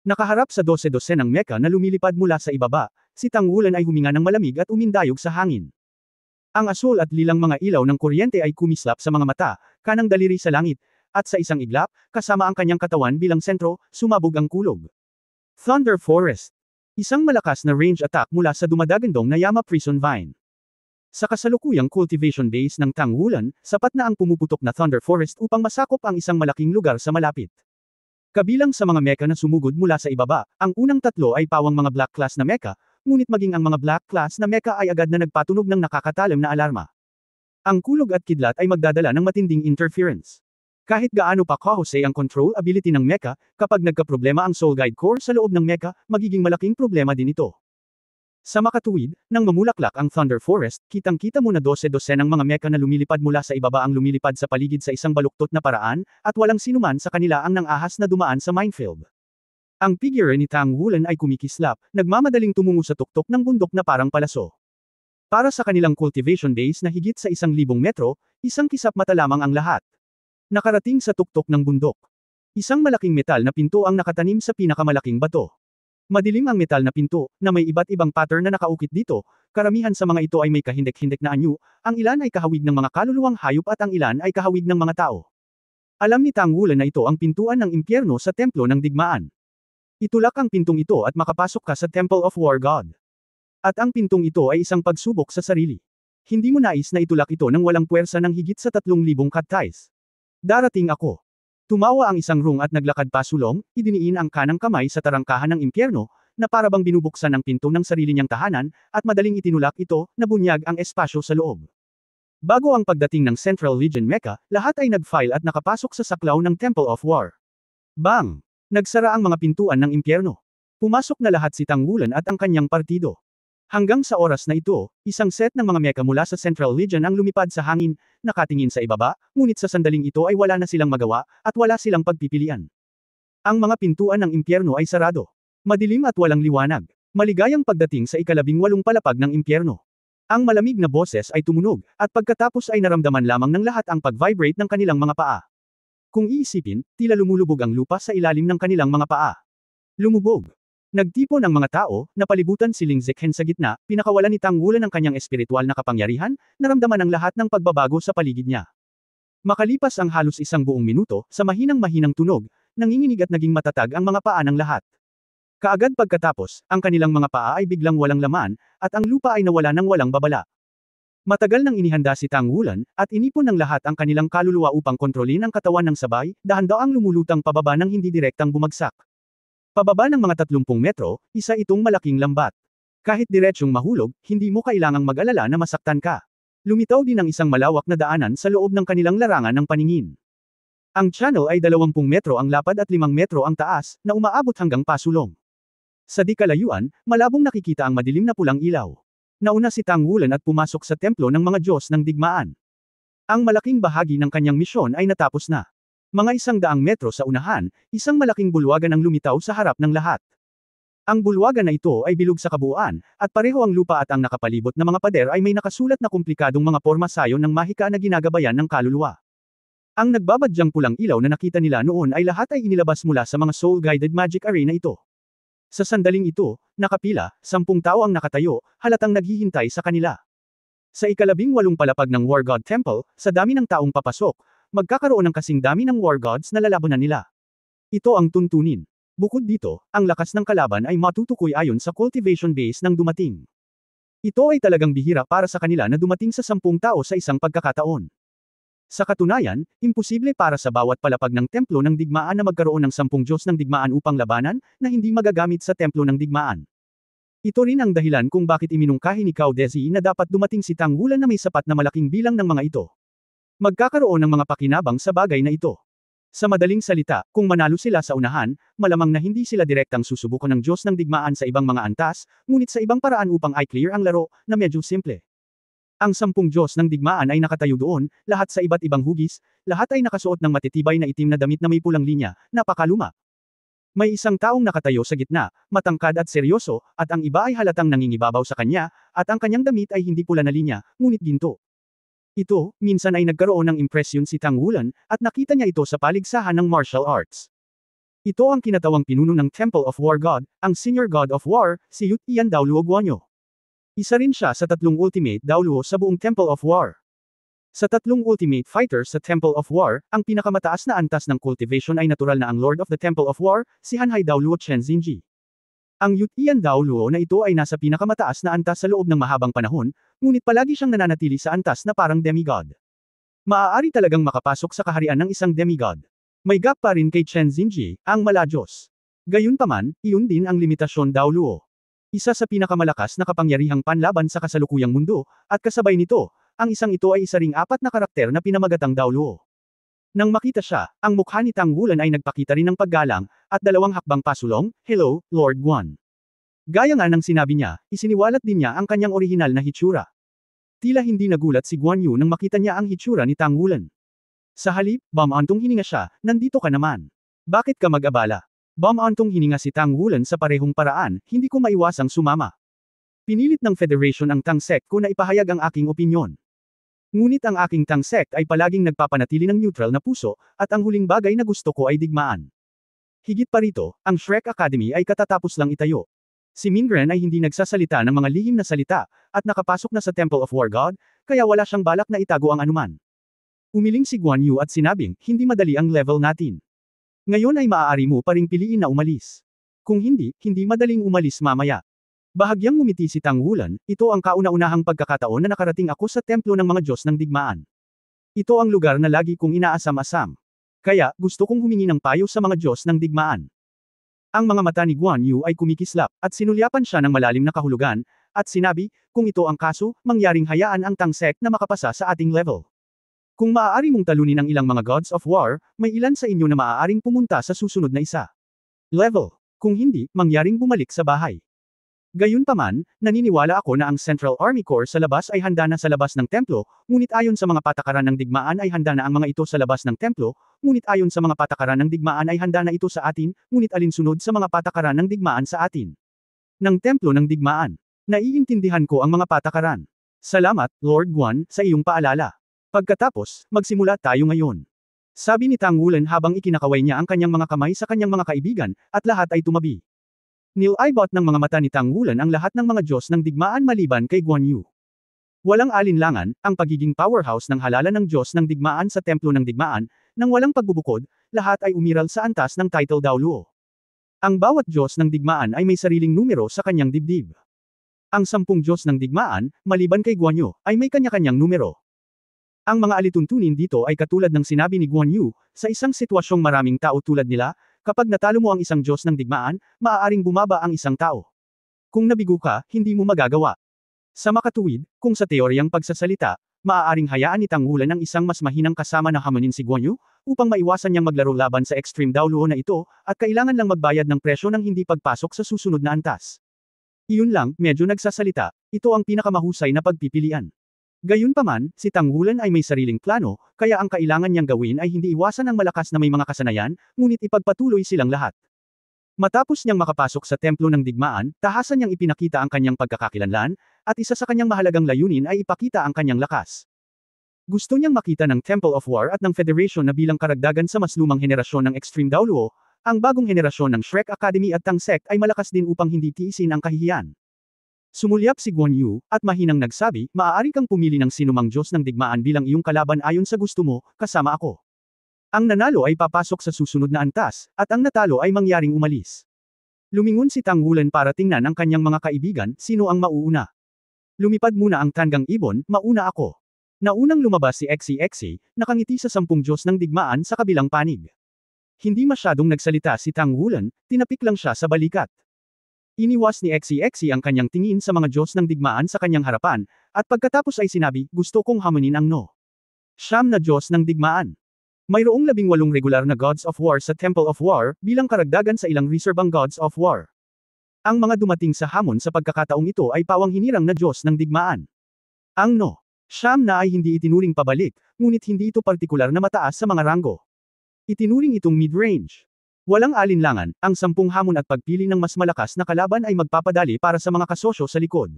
Nakaharap sa 12-12 ng mecha na lumilipad mula sa ibaba, si Tang Wulan ay huminga ng malamig at umindayog sa hangin. Ang asul at lilang mga ilaw ng kuryente ay kumislap sa mga mata, kanang daliri sa langit, at sa isang iglap, kasama ang kanyang katawan bilang sentro, sumabog ang kulog. Thunder Forest. Isang malakas na range attack mula sa dumadagandong na Yama Prison Vine. Sa kasalukuyang cultivation base ng Tang Wulan, sapat na ang pumuputok na Thunder Forest upang masakop ang isang malaking lugar sa malapit. Kabilang sa mga mecha na sumugod mula sa ibaba, ang unang tatlo ay pawang mga Black Class na mecha, ngunit maging ang mga Black Class na mecha ay agad na nagpatunog ng nakakatalim na alarma. Ang kulog at kidlat ay magdadala ng matinding interference. Kahit gaano pa kahusay ang control ability ng mecha, kapag nagkaproblema ang Soul Guide Core sa loob ng mecha, magiging malaking problema din ito. Sa makatuwid, nang mamulaklak ang Thunder Forest, kitang-kita mo na 12-12 ng mga mecha na lumilipad mula sa ibaba ang lumilipad sa paligid sa isang baluktot na paraan, at walang sinuman sa kanila ang nang-ahas na dumaan sa minefield. Ang figure ni Tang Wulan ay kumikislap, nagmamadaling tumungo sa tuktok ng bundok na parang palaso. Para sa kanilang cultivation base na higit sa 1,000 metro, isang kisap mata lamang ang lahat. Nakarating sa tuktok ng bundok. Isang malaking metal na pinto ang nakatanim sa pinakamalaking bato. Madilim ang metal na pinto, na may iba't ibang pattern na nakaukit dito, karamihan sa mga ito ay may kahindek-hindek na anyo, ang ilan ay kahawig ng mga kaluluwang hayop at ang ilan ay kahawig ng mga tao. Alam ni Tang Wulan na ito ang pintuan ng impyerno sa templo ng digmaan. Itulak ang pintong ito at makapasok ka sa Temple of War God. At ang pintong ito ay isang pagsubok sa sarili. Hindi mo nais na itulak ito ng walang puwersa ng higit sa 3,000 katais. Darating ako. Tumawa ang isang rung at naglakad pasulong, idiniin ang kanang kamay sa tarangkahan ng impyerno, na parabang binubuksan ang pinto ng sarili niyang tahanan, at madaling itinulak ito, na bunyag ang espasyo sa loob. Bago ang pagdating ng Central Legion Mecha, lahat ay nag-file at nakapasok sa saklaw ng Temple of War. Bang! Nagsara ang mga pintuan ng impyerno. Pumasok na lahat si Tang Wulan at ang kanyang partido. Hanggang sa oras na ito, isang set ng mga mecha mula sa Central Legion ang lumipad sa hangin, nakatingin sa ibaba, ngunit sa sandaling ito ay wala na silang magawa, at wala silang pagpipilian. Ang mga pintuan ng impyerno ay sarado. Madilim at walang liwanag. Maligayang pagdating sa ika-18 palapag ng impyerno. Ang malamig na boses ay tumunog, at pagkatapos ay naramdaman lamang ng lahat ang pag-vibrate ng kanilang mga paa. Kung iisipin, tila lumulubog ang lupa sa ilalim ng kanilang mga paa. Lumubog. Nagtipon ang mga tao, napalibutan si Ling Zekhen sa gitna, pinakawalan ni Tang Wulan ang kanyang espiritual na kapangyarihan, naramdaman ang lahat ng pagbabago sa paligid niya. Makalipas ang halos isang buong minuto, sa mahinang-mahinang tunog, nanginginig at naging matatag ang mga paa ng lahat. Kaagad pagkatapos, ang kanilang mga paa ay biglang walang laman, at ang lupa ay nawala ng walang babala. Matagal nang inihanda si Tang Wulan, at inipon ng lahat ang kanilang kaluluwa upang kontrolin ang katawan ng sabay, dahan-daang lumulutang pababa ng hindi direktang bumagsak. Pababa ng mga 30 metro, isa itong malaking lambat. Kahit diretsyong mahulog, hindi mo kailangang mag-alala na masaktan ka. Lumitaw din ang isang malawak na daanan sa loob ng kanilang larangan ng paningin. Ang channel ay 20 metro ang lapad at 5 metro ang taas, na umaabot hanggang pasulong. Sa di kalayuan, malabong nakikita ang madilim na pulang ilaw. Nauna si Tang Wulan at pumasok sa templo ng mga Diyos ng digmaan. Ang malaking bahagi ng kanyang misyon ay natapos na. Mga 100 metro sa unahan, isang malaking bulwagan ang lumitaw sa harap ng lahat. Ang bulwagan na ito ay bilog sa kabuuan, at pareho ang lupa at ang nakapalibot na mga pader ay may nakasulat na komplikadong mga porma sayon ng mahika na ginagabayan ng kaluluwa. Ang nagbabadyang pulang ilaw na nakita nila noon ay lahat ay inilabas mula sa mga soul-guided magic arena ito. Sa sandaling ito, nakapila, 10 tao ang nakatayo, halatang naghihintay sa kanila. Sa ika-18 palapag ng War God Temple, sa dami ng taong papasok, magkakaroon ng kasing dami ng War Gods na lalabanan nila. Ito ang tuntunin. Bukod dito, ang lakas ng kalaban ay matutukoy ayon sa cultivation base ng dumating. Ito ay talagang bihira para sa kanila na dumating sa 10 tao sa isang pagkakataon. Sa katunayan, imposible para sa bawat palapag ng templo ng digmaan na magkaroon ng 10 Diyos ng digmaan upang labanan, na hindi magagamit sa templo ng digmaan. Ito rin ang dahilan kung bakit iminungkahi ni Cao Dezi na dapat dumating si Tang Wulan na may sapat na malaking bilang ng mga ito. Magkakaroon ng mga pakinabang sa bagay na ito. Sa madaling salita, kung manalo sila sa unahan, malamang na hindi sila direktang susubukan ng Diyos ng digmaan sa ibang mga antas, ngunit sa ibang paraan upang i-clear ang laro, na medyo simple. Ang 10 Diyos ng digmaan ay nakatayo doon, lahat sa iba't ibang hugis, lahat ay nakasuot ng matitibay na itim na damit na may pulang linya, napakaluma. May isang taong nakatayo sa gitna, matangkad at seryoso, at ang iba ay halatang nangingibabaw sa kanya, at ang kanyang damit ay hindi pula na linya, ngunit ginto. Ito, minsan ay nagkaroon ng impresyon si Tang Wulan, at nakita niya ito sa paligsahan ng martial arts. Ito ang kinatawang pinuno ng Temple of War God, ang Senior God of War, si Yu Tian Daoluo Guanyo. Isa rin siya sa 3 Ultimate Daoluo sa buong Temple of War. Sa 3 Ultimate Fighters sa Temple of War, ang pinakamataas na antas ng cultivation ay natural na ang Lord of the Temple of War, si Hanhai Daoluo Chen Xinji. Ang Yu Tian Daoluo na ito ay nasa pinakamataas na antas sa loob ng mahabang panahon, ngunit palagi siyang nananatili sa antas na parang demigod. Maaari talagang makapasok sa kaharian ng isang demigod. May gap pa rin kay Chen Xinji, ang Malajos. Gayunpaman, iyon din ang limitasyon Daoluo. Isa sa pinakamalakas na kapangyarihang panlaban sa kasalukuyang mundo, at kasabay nito, ang isang ito ay isa ring 4 na karakter na pinamagatang Daoluo. Nang makita siya, ang mukha ni Tang Wulan ay nagpakita rin ng paggalang, at 2 hakbang pasulong, "Hello, Lord Guan." Gaya nga ng sinabi niya, isiniwalat din niya ang kanyang orihinal na hitsura. Tila hindi nagulat si Guan Yu nang makita niya ang hitsura ni Tang Wulan. Sa halip, bumantong hininga siya, "Nandito ka naman. Bakit ka mag-abala?" Bumantong hininga si Tang Wulan sa parehong paraan, "Hindi ko maiwasang sumama. Pinilit ng Federation ang Tang Sect ko na ipahayag ang aking opinyon. Ngunit ang aking Tang Sect ay palaging nagpapanatili ng neutral na puso, at ang huling bagay na gusto ko ay digmaan. Higit pa rito, ang Shrek Academy ay katatapos lang itayo. Si Mingren ay hindi nagsasalita ng mga lihim na salita, at nakapasok na sa Temple of War God, kaya wala siyang balak na itago ang anuman. Umiling si Guan Yu at sinabing, hindi madali ang level natin. Ngayon ay maaari mo pa ring piliin na umalis. Kung hindi, hindi madaling umalis mamaya. Bahagyang ngumiti si Tang Wulan, ito ang kauna-unahang pagkakataon na nakarating ako sa templo ng mga Diyos ng digmaan. Ito ang lugar na lagi kong inaasam-asam. Kaya, gusto kong humingi ng payo sa mga Diyos ng digmaan. Ang mga mata ni Guan Yu ay kumikislap, at sinulyapan siya ng malalim na kahulugan, at sinabi, kung ito ang kaso, mangyaring hayaan ang Tang sect na makapasa sa ating level. Kung maaari mong talunin ang ilang mga gods of war, may ilan sa inyo na maaaring pumunta sa susunod na isa. Level. Kung hindi, mangyaring bumalik sa bahay. Gayunpaman, naniniwala ako na ang Central Army Corps sa labas ay handa na sa labas ng templo, ngunit ayon sa mga patakaran ng digmaan ay handa na ang mga ito sa labas ng templo, ngunit ayon sa mga patakaran ng digmaan ay handa na ito sa atin, ngunit alinsunod sa mga patakaran ng digmaan sa atin. Ng templo ng digmaan. Naiintindihan ko ang mga patakaran. Salamat, Lord Guan, sa iyong paalala. Pagkatapos, magsimula tayo ngayon. Sabi ni Tang Wulan habang ikinakaway niya ang kanyang mga kamay sa kanyang mga kaibigan, at lahat ay tumabi. Nilaibot ng mga mata ni Tang Wulan ang lahat ng mga Diyos ng digmaan maliban kay Guan Yu. Walang alinlangan, ang pagiging powerhouse ng halalan ng Diyos ng digmaan sa templo ng digmaan, nang walang pagbubukod, lahat ay umiral sa antas ng title Daoluo. Ang bawat Diyos ng digmaan ay may sariling numero sa kanyang dibdib. Ang 10 Diyos ng digmaan, maliban kay Guan Yu, ay may kanya-kanyang numero. Ang mga alituntunin dito ay katulad ng sinabi ni Guan Yu, sa isang sitwasyong maraming tao tulad nila, kapag natalo mo ang isang Diyos ng digmaan, maaaring bumaba ang isang tao. Kung nabigo ka, hindi mo magagawa. Sa makatuwid, kung sa teoryang pagsasalita, maaaring hayaan ni Tang Wulan ang isang mas mahinang kasama na hamunin si Guan Yu, upang maiwasan niyang maglaro laban sa extreme Daoluo na ito, at kailangan lang magbayad ng presyo ng hindi pagpasok sa susunod na antas. Iyon lang, medyo nagsasalita, ito ang pinakamahusay na pagpipilian. Gayunpaman, si Tang Wulan ay may sariling plano, kaya ang kailangan niyang gawin ay hindi iwasan ang malakas na may mga kasanayan, ngunit ipagpatuloy silang lahat. Matapos niyang makapasok sa templo ng digmaan, tahasan niyang ipinakita ang kanyang pagkakakilanlan, at isa sa kanyang mahalagang layunin ay ipakita ang kanyang lakas. Gusto niyang makita ng Temple of War at ng Federation na bilang karagdagan sa mas lumang henerasyon ng Extreme Daoluo, ang bagong henerasyon ng Shrek Academy at Tang Sect ay malakas din upang hindi tiisin ang kahihiyan. Sumulyap si Guan Yu, at mahinang nagsabi, maaari kang pumili ng sinumang Diyos ng digmaan bilang iyong kalaban ayon sa gusto mo, kasama ako. Ang nanalo ay papasok sa susunod na antas, at ang natalo ay mangyaring umalis. Lumingon si Tang Wulan para tingnan ang kanyang mga kaibigan, sino ang mauuna. Lumipad muna ang tanggang ibon, mauna ako. Naunang lumabas si XCXC, nakangiti sa 10 Diyos ng digmaan sa kabilang panig. Hindi masyadong nagsalita si Tang Wulan, tinapik lang siya sa balikat. Iniwas ni XCXC ang kanyang tingin sa mga Diyos ng digmaan sa kanyang harapan, at pagkatapos ay sinabi, gusto kong hamunin ang no. 9 na Diyos ng digmaan. Mayroong 18 regular na Gods of War sa Temple of War, bilang karagdagan sa ilang reserbang Gods of War. Ang mga dumating sa hamon sa pagkakataong ito ay pawang hinirang na Diyos ng digmaan. Ang no. 9 na ay hindi itinuring pabalik, ngunit hindi ito partikular na mataas sa mga ranggo. Itinuring itong mid-range. Walang alinlangan, ang 10 hamon at pagpili ng mas malakas na kalaban ay magpapadali para sa mga kasosyo sa likod.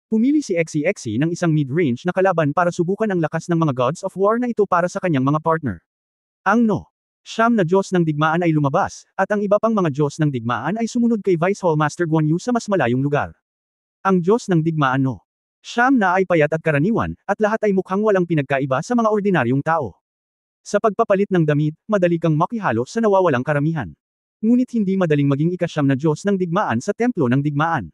Pumili si XCXC ng isang mid-range na kalaban para subukan ang lakas ng mga Gods of War na ito para sa kanyang mga partner. Ang no. 9 na Diyos ng digmaan ay lumabas, at ang iba pang mga Diyos ng digmaan ay sumunod kay Vice Hall Master Guan Yu sa mas malayong lugar. Ang Diyos ng digmaan no. 9 na ay payat at karaniwan, at lahat ay mukhang walang pinagkaiba sa mga ordinaryong tao. Sa pagpapalit ng damit, madali kang makihalo sa nawawalang karamihan. Ngunit hindi madaling maging ika-9 na Diyos ng digmaan sa templo ng digmaan.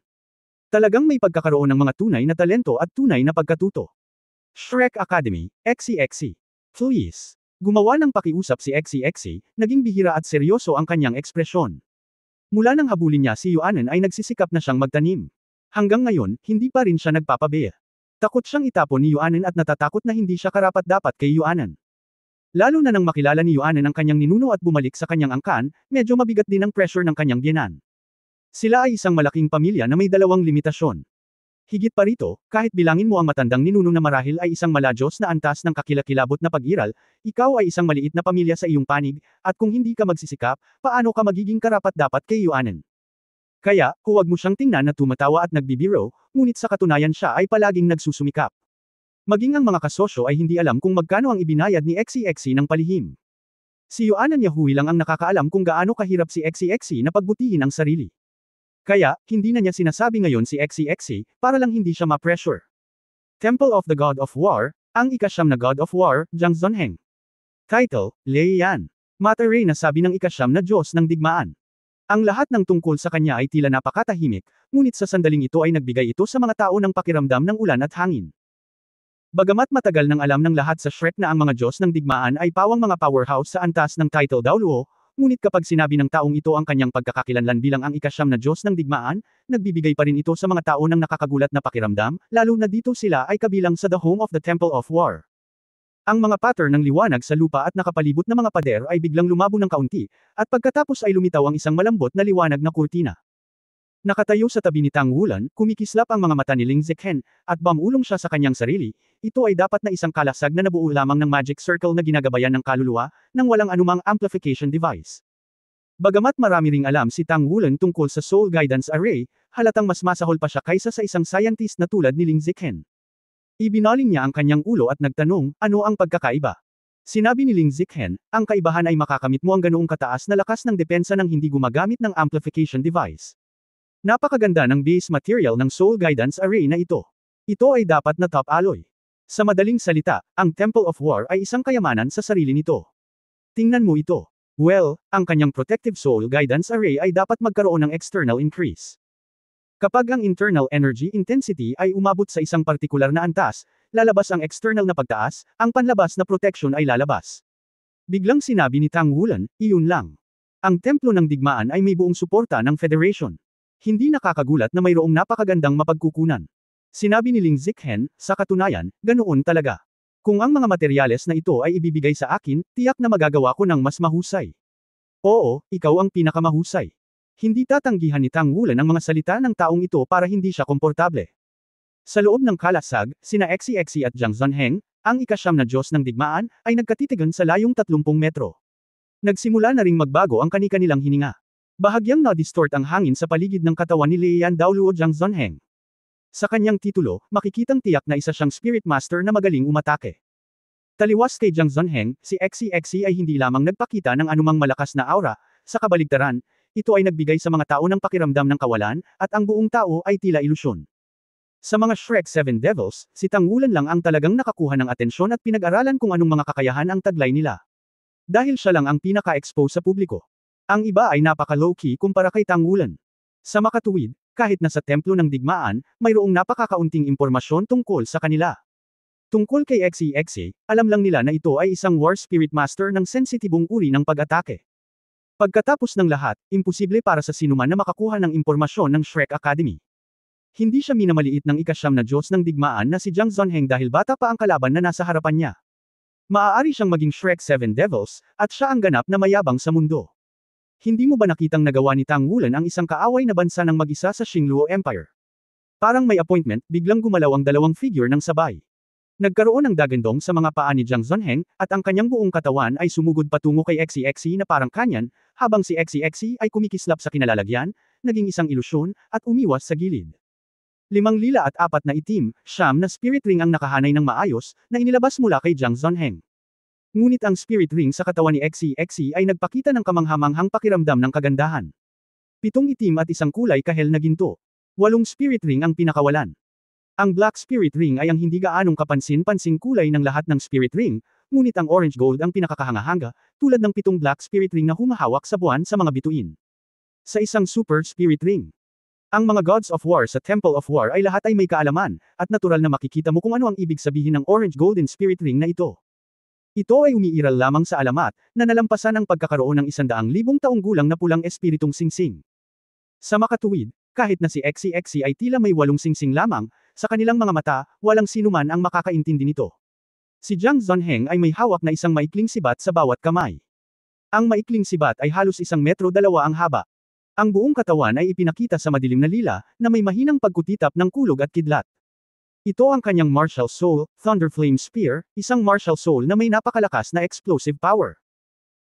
Talagang may pagkakaroon ng mga tunay na talento at tunay na pagkatuto. Shrek Academy, XCXC. Please. Gumawa ng pakiusap si XCXC, naging bihira at seryoso ang kanyang ekspresyon. Mula nang habulin niya si Yuanen ay nagsisikap na siyang magtanim. Hanggang ngayon, hindi pa rin siya nagpapabeya. Takot siyang itapon ni Yuanen at natatakot na hindi siya karapat-dapat kay Yuanen. Lalo na nang makilala ni Yuanen ang kanyang ninuno at bumalik sa kanyang angkan, medyo mabigat din ang pressure ng kanyang biyenan. Sila ay isang malaking pamilya na may 2 limitasyon. Higit pa rito, kahit bilangin mo ang matandang ninuno na marahil ay isang maladyos na antas ng kakilakilabot na pag-iral, ikaw ay isang maliit na pamilya sa iyong panig, at kung hindi ka magsisikap, paano ka magiging karapat-dapat kay Yuanen? Kaya, huwag mo siyang tingnan na tumatawa at nagbibiro, ngunit sa katunayan siya ay palaging nagsusumikap. Maging ang mga kasosyo ay hindi alam kung magkano ang ibinayad ni XCXC ng palihim. Si Yuanen Yahui lang ang nakakaalam kung gaano kahirap si XCXC na pagbutihin ang sarili. Kaya, hindi na niya sinasabi ngayon si XCXC, para lang hindi siya ma-pressure. Temple of the God of War, Ang ika-9 na God of War, Jiang Zhonheng. Title, Lei Yan. Mata Ray na sabi ng ika-9 na Diyos ng digmaan. Ang lahat ng tungkol sa kanya ay tila napakatahimik, ngunit sa sandaling ito ay nagbigay ito sa mga tao ng pakiramdam ng ulan at hangin. Bagamat matagal nang alam ng lahat sa Shrek na ang mga Diyos ng digmaan ay pawang mga powerhouse sa antas ng title Daoluo, ngunit kapag sinabi ng taong ito ang kanyang pagkakakilanlan bilang ang ika-9 na Diyos ng digmaan, nagbibigay pa rin ito sa mga tao ng nakakagulat na pakiramdam, lalo na dito sila ay kabilang sa the home of the Temple of War. Ang mga pattern ng liwanag sa lupa at nakapalibot na mga pader ay biglang lumabo ng kaunti, at pagkatapos ay lumitaw ang isang malambot na liwanag na kurtina. Nakatayo sa tabi ni Tang Wulan, kumikislap ang mga mata ni Ling Zichen, at bamulong siya sa kanyang sarili, ito ay dapat na isang kalasag na nabuo lamang ng magic circle na ginagabayan ng kaluluwa, nang walang anumang amplification device. Bagamat marami ring alam si Tang Wulan tungkol sa Soul Guidance Array, halatang mas masahol pa siya kaysa sa isang scientist na tulad ni Ling Zichen. Ibinaling niya ang kanyang ulo at nagtanong, ano ang pagkakaiba? Sinabi ni Ling Zichen, ang kaibahan ay makakamit mo ang ganoong kataas na lakas ng depensa ng hindi gumagamit ng amplification device. Napakaganda ng base material ng Soul Guidance Array na ito. Ito ay dapat na top alloy. Sa madaling salita, ang Temple of War ay isang kayamanan sa sarili nito. Tingnan mo ito. Well, ang kanyang Protective Soul Guidance Array ay dapat magkaroon ng external increase. Kapag ang internal energy intensity ay umabot sa isang partikular na antas, lalabas ang external na pagtaas, ang panlabas na protection ay lalabas. Biglang sinabi ni Tang Wulan, iyon lang. Ang templo ng digmaan ay may buong suporta ng Federation. Hindi nakakagulat na mayroong napakagandang mapagkukunan. Sinabi ni Ling Zichen, sa katunayan, ganoon talaga. Kung ang mga materyales na ito ay ibibigay sa akin, tiyak na magagawa ko ng mas mahusay. Oo, ikaw ang pinakamahusay. Hindi tatanggihan ni Tang Wulan ang mga salita ng taong ito para hindi siya komportable. Sa loob ng kalasag, sina Xi at Jiang Zhonheng, ang ika-9 na Diyos ng digmaan, ay nagkatitigan sa layong 30 metro. Nagsimula na ring magbago ang kani-kanilang hininga. Bahagyang na-distort ang hangin sa paligid ng katawan ni Lei Yan Daoluo Jiang Zhonheng. Sa kanyang titulo, makikitang tiyak na isa siyang spirit master na magaling umatake. Taliwas kay Jiang Zhonheng, si Xi ay hindi lamang nagpakita ng anumang malakas na aura, sa kabaligtaran, ito ay nagbigay sa mga tao ng pakiramdam ng kawalan, at ang buong tao ay tila ilusyon. Sa mga Shrek 7 Devils, si Tang Wulan lang ang talagang nakakuha ng atensyon at pinag-aralan kung anong mga kakayahan ang taglay nila. Dahil siya lang ang pinaka-expose sa publiko. Ang iba ay napaka-low-key kumpara kay Tang Wulan. Sa makatuwid, kahit nasa templo ng digmaan, mayroong napakakaunting impormasyon tungkol sa kanila. Tungkol kay Xi, alam lang nila na ito ay isang war spirit master ng sensitibong uri ng pag-atake. Pagkatapos ng lahat, imposible para sa sinuman na makakuha ng impormasyon ng Shrek Academy. Hindi siya minamaliit ng ika-9 na Diyos ng digmaan na si Jiang Zhonheng dahil bata pa ang kalaban na nasa harapan niya. Maaari siyang maging Shrek 7 Devils, at siya ang ganap na mayabang sa mundo. Hindi mo ba nakitang nagawa ni Tang Wulan ang isang kaaway na bansa ng mag-isa sa Xingluo Empire? Parang may appointment, biglang gumalaw ang dalawang figure ng sabay. Nagkaroon ng dagandong sa mga paa ni Jiang Zhonheng, at ang kanyang buong katawan ay sumugod patungo kay Xi na parang kanyan, habang si Xi ay kumikislap sa kinalalagyan, naging isang ilusyon, at umiwas sa gilid. 5 lila at 4 na itim, 9 na spirit ring ang nakahanay ng maayos, na inilabas mula kay Jiang Zhonheng. Ngunit ang spirit ring sa katawan ni Xi ay nagpakita ng kamanghamanghang pakiramdam ng kagandahan. 7 itim at isang kulay kahel na ginto. 8 spirit ring ang pinakawalan. Ang Black Spirit Ring ay ang hindi gaanong kapansin-pansing kulay ng lahat ng Spirit Ring, ngunit ang Orange Gold ang pinakakahanga-hanga, tulad ng 7 Black Spirit Ring na humahawak sa buwan sa mga bituin. Sa isang Super Spirit Ring. Ang mga Gods of War sa Temple of War ay lahat ay may kaalaman, at natural na makikita mo kung ano ang ibig sabihin ng Orange Golden Spirit Ring na ito. Ito ay umiiral lamang sa alamat, na nalampasan ang pagkakaroon ng 100,000 taong gulang na pulang espiritong singsing. Sa makatuwid, kahit na si Xi ay tila may 8 singsing lamang, sa kanilang mga mata, walang sinuman ang makakaintindi nito. Si Jiang Zhonheng ay may hawak na isang maikling sibat sa bawat kamay. Ang maikling sibat ay halos 1 metro 2 ang haba. Ang buong katawan ay ipinakita sa madilim na lila, na may mahinang pagkutitap ng kulog at kidlat. Ito ang kanyang martial soul, Thunder Flame Spear, isang martial soul na may napakalakas na explosive power.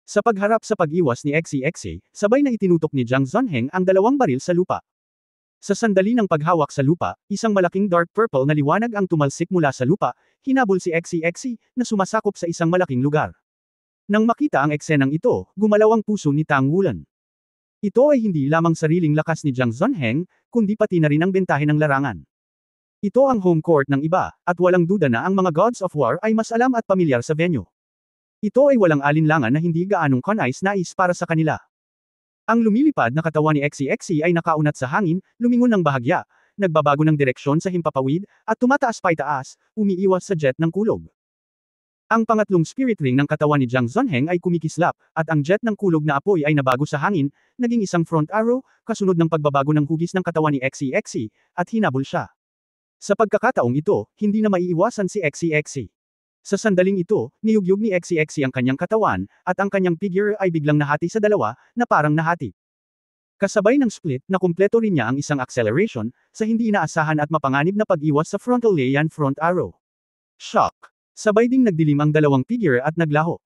Sa pagharap sa pag-iwas ni Xi, sabay na itinutok ni Jiang Zhonheng ang 2 baril sa lupa. Sa sandali ng paghawak sa lupa, isang malaking dark purple na liwanag ang tumalsik mula sa lupa, hinabol si Xi na sumasakop sa isang malaking lugar. Nang makita ang eksenang ito, gumalaw ang puso ni Tang Wulan. Ito ay hindi lamang sariling lakas ni Jiang Zhonheng, kundi pati na rin ang bentahe ng larangan. Ito ang home court ng iba, at walang duda na ang mga gods of war ay mas alam at pamilyar sa venue. Ito ay walang alinlangan na hindi gaanong kanais-nais para sa kanila. Ang lumilipad na katawan ni XCXC ay nakaunat sa hangin, lumingon ng bahagya, nagbabago ng direksyon sa himpapawid, at tumataas paitaas, umiiwas sa jet ng kulog. Ang pangatlong spirit ring ng katawan ni Jiang Zonheng ay kumikislap, at ang jet ng kulog na apoy ay nabago sa hangin, naging isang front arrow, kasunod ng pagbabago ng hugis ng katawan ni XCXC, at hinabol siya. Sa pagkakataong ito, hindi na maiiwasan si XCXC. Sa sandaling ito, niyugyug ni XCXC ang kanyang katawan, at ang kanyang figure ay biglang nahati sa dalawa, na parang nahati. Kasabay ng split, na kumpleto rin niya ang isang acceleration, sa hindi inaasahan at mapanganib na pag-iwas sa frontal Leian front arrow. Shock! Sabay ding nagdilim ang dalawang figure at naglaho.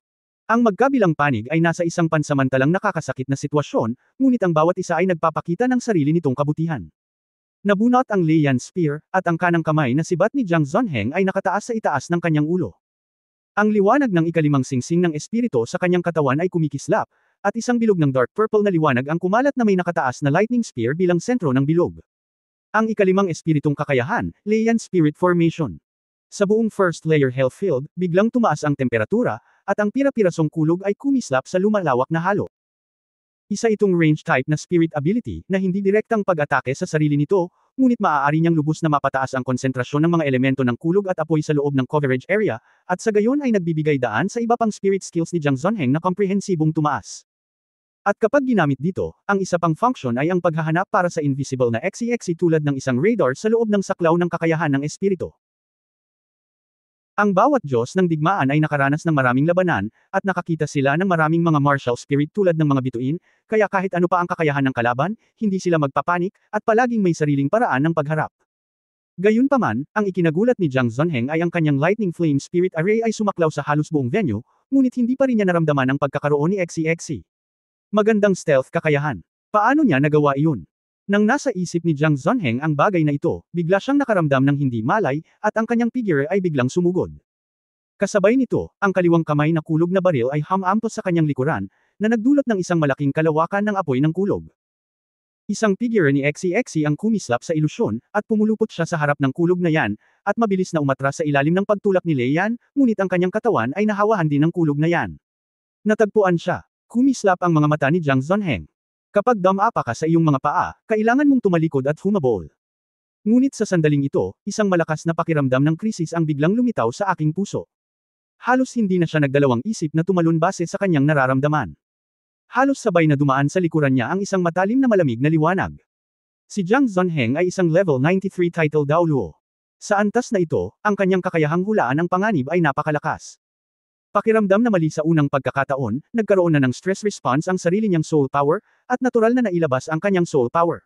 Ang magkabilang panig ay nasa isang pansamantalang nakakasakit na sitwasyon, ngunit ang bawat isa ay nagpapakita ng sarili nitong kabutihan. Nabunot ang Leian Spear, at ang kanang kamay na sibat ni Jiang Zonheng ay nakataas sa itaas ng kanyang ulo. Ang liwanag ng ikalimang singsing ng espiritu sa kanyang katawan ay kumikislap, at isang bilog ng dark purple na liwanag ang kumalat na may nakataas na lightning spear bilang sentro ng bilog. Ang ikalimang espiritong kakayahan, Leian Spirit Formation. Sa buong first layer hell field, biglang tumaas ang temperatura, at ang pira-pirasong kulog ay kumislap sa lumalawak na halo. Isa itong range type na spirit ability, na hindi direktang pag-atake sa sarili nito, ngunit maaari niyang lubos na mapataas ang konsentrasyon ng mga elemento ng kulog at apoy sa loob ng coverage area, at sa gayon ay nagbibigay daan sa iba pang spirit skills ni Jiang Zonheng na komprehensibong tumaas. At kapag ginamit dito, ang isa pang function ay ang paghahanap para sa invisible na XCXC tulad ng isang radar sa loob ng saklaw ng kakayahan ng espiritu. Ang bawat Diyos ng digmaan ay nakaranas ng maraming labanan, at nakakita sila ng maraming mga martial spirit tulad ng mga bituin, kaya kahit ano pa ang kakayahan ng kalaban, hindi sila magpapanik, at palaging may sariling paraan ng pagharap. Gayunpaman, ang ikinagulat ni Jiang Zonheng ay ang kanyang lightning flame spirit array ay sumaklaw sa halos buong venue, ngunit hindi pa rin niya naramdaman ang pagkakaroon ni XCXC. Magandang stealth kakayahan. Paano niya nagawa iyon? Nang nasa isip ni Jiang Zonheng ang bagay na ito, bigla siyang nakaramdam ng hindi malay, at ang kanyang figure ay biglang sumugod. Kasabay nito, ang kaliwang kamay na kulog na baril ay hamampos sa kanyang likuran, na nagdulot ng isang malaking kalawakan ng apoy ng kulog. Isang figure ni XCXC ang kumislap sa ilusyon, at pumulupot siya sa harap ng kulog na yan, at mabilis na umatras sa ilalim ng pagtulak ni Leian, ngunit ang kanyang katawan ay nahawahan din ng kulog na yan. Natagpuan siya. Kumislap ang mga mata ni Jiang Zonheng. Kapag dumapa ka sa iyong mga paa, kailangan mong tumalikod at humabol. Ngunit sa sandaling ito, isang malakas na pakiramdam ng krisis ang biglang lumitaw sa aking puso. Halos hindi na siya nagdalawang isip na tumalon base sa kanyang nararamdaman. Halos sabay na dumaan sa likuran niya ang isang matalim na malamig na liwanag. Si Jiang Zonheng ay isang level 93 title Daoluo. Sa antas na ito, ang kanyang kakayahang hulaan ng panganib ay napakalakas. Pakiramdam na mali sa unang pagkakataon, nagkaroon na ng stress response ang sarili niyang soul power, at natural na nailabas ang kanyang soul power.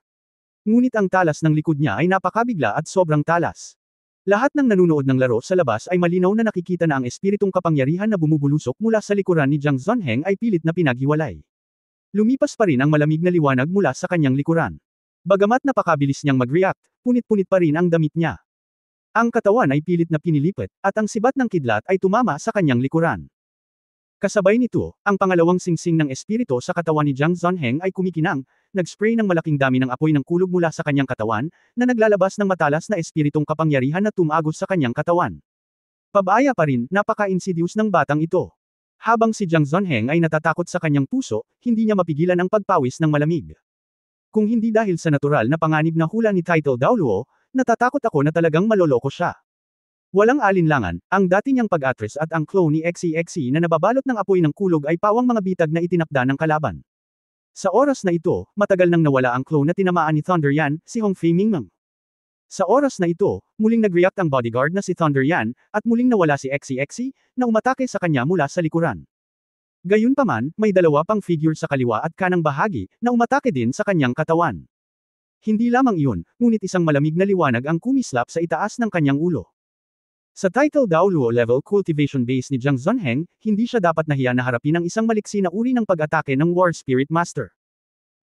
Ngunit ang talas ng likod niya ay napakabigla at sobrang talas. Lahat ng nanunood ng laro sa labas ay malinaw na nakikita na ang espiritong kapangyarihan na bumubulusok mula sa likuran ni Jiang Zonheng ay pilit na pinaghiwalay. Lumipas pa rin ang malamig na liwanag mula sa kanyang likuran. Bagamat napakabilis niyang mag-react, punit-punit pa rin ang damit niya. Ang katawan ay pilit na pinilipit, at ang sibat ng kidlat ay tumama sa kanyang likuran. Kasabay nito, ang pangalawang singsing ng espiritu sa katawan ni Jiang Zonheng ay kumikinang, nag-spray ng malaking dami ng apoy ng kulog mula sa kanyang katawan, na naglalabas ng matalas na espiritong kapangyarihan na tumagos sa kanyang katawan. Pabaya pa rin, napaka-insidious ng batang ito. Habang si Jiang Zonheng ay natatakot sa kanyang puso, hindi niya mapigilan ang pagpawis ng malamig. Kung hindi dahil sa natural na panganib na hula ni Title Daoluo, natatakot ako na talagang maloloko siya. Walang alinlangan, ang dati niyang pag-atres at ang clone ni XCXC na nababalot ng apoy ng kulog ay pawang mga bitag na itinakda ng kalaban. Sa oras na ito, matagal nang nawala ang clone na tinamaan ni Thunder Yan, si Hong Fei Mingmeng. Sa oras na ito, muling nag-react ang bodyguard na si Thunder Yan, at muling nawala si XCXC, na umatake sa kanya mula sa likuran. Gayunpaman, may dalawa pang figure sa kaliwa at kanang bahagi, na umatake din sa kanyang katawan. Hindi lamang iyon, ngunit isang malamig na liwanag ang kumislap sa itaas ng kanyang ulo. Sa Title Daoluo level cultivation base ni Jiang Zonheng, hindi siya dapat nahiya na harapin ang isang maliksi na uri ng pag-atake ng War Spirit Master.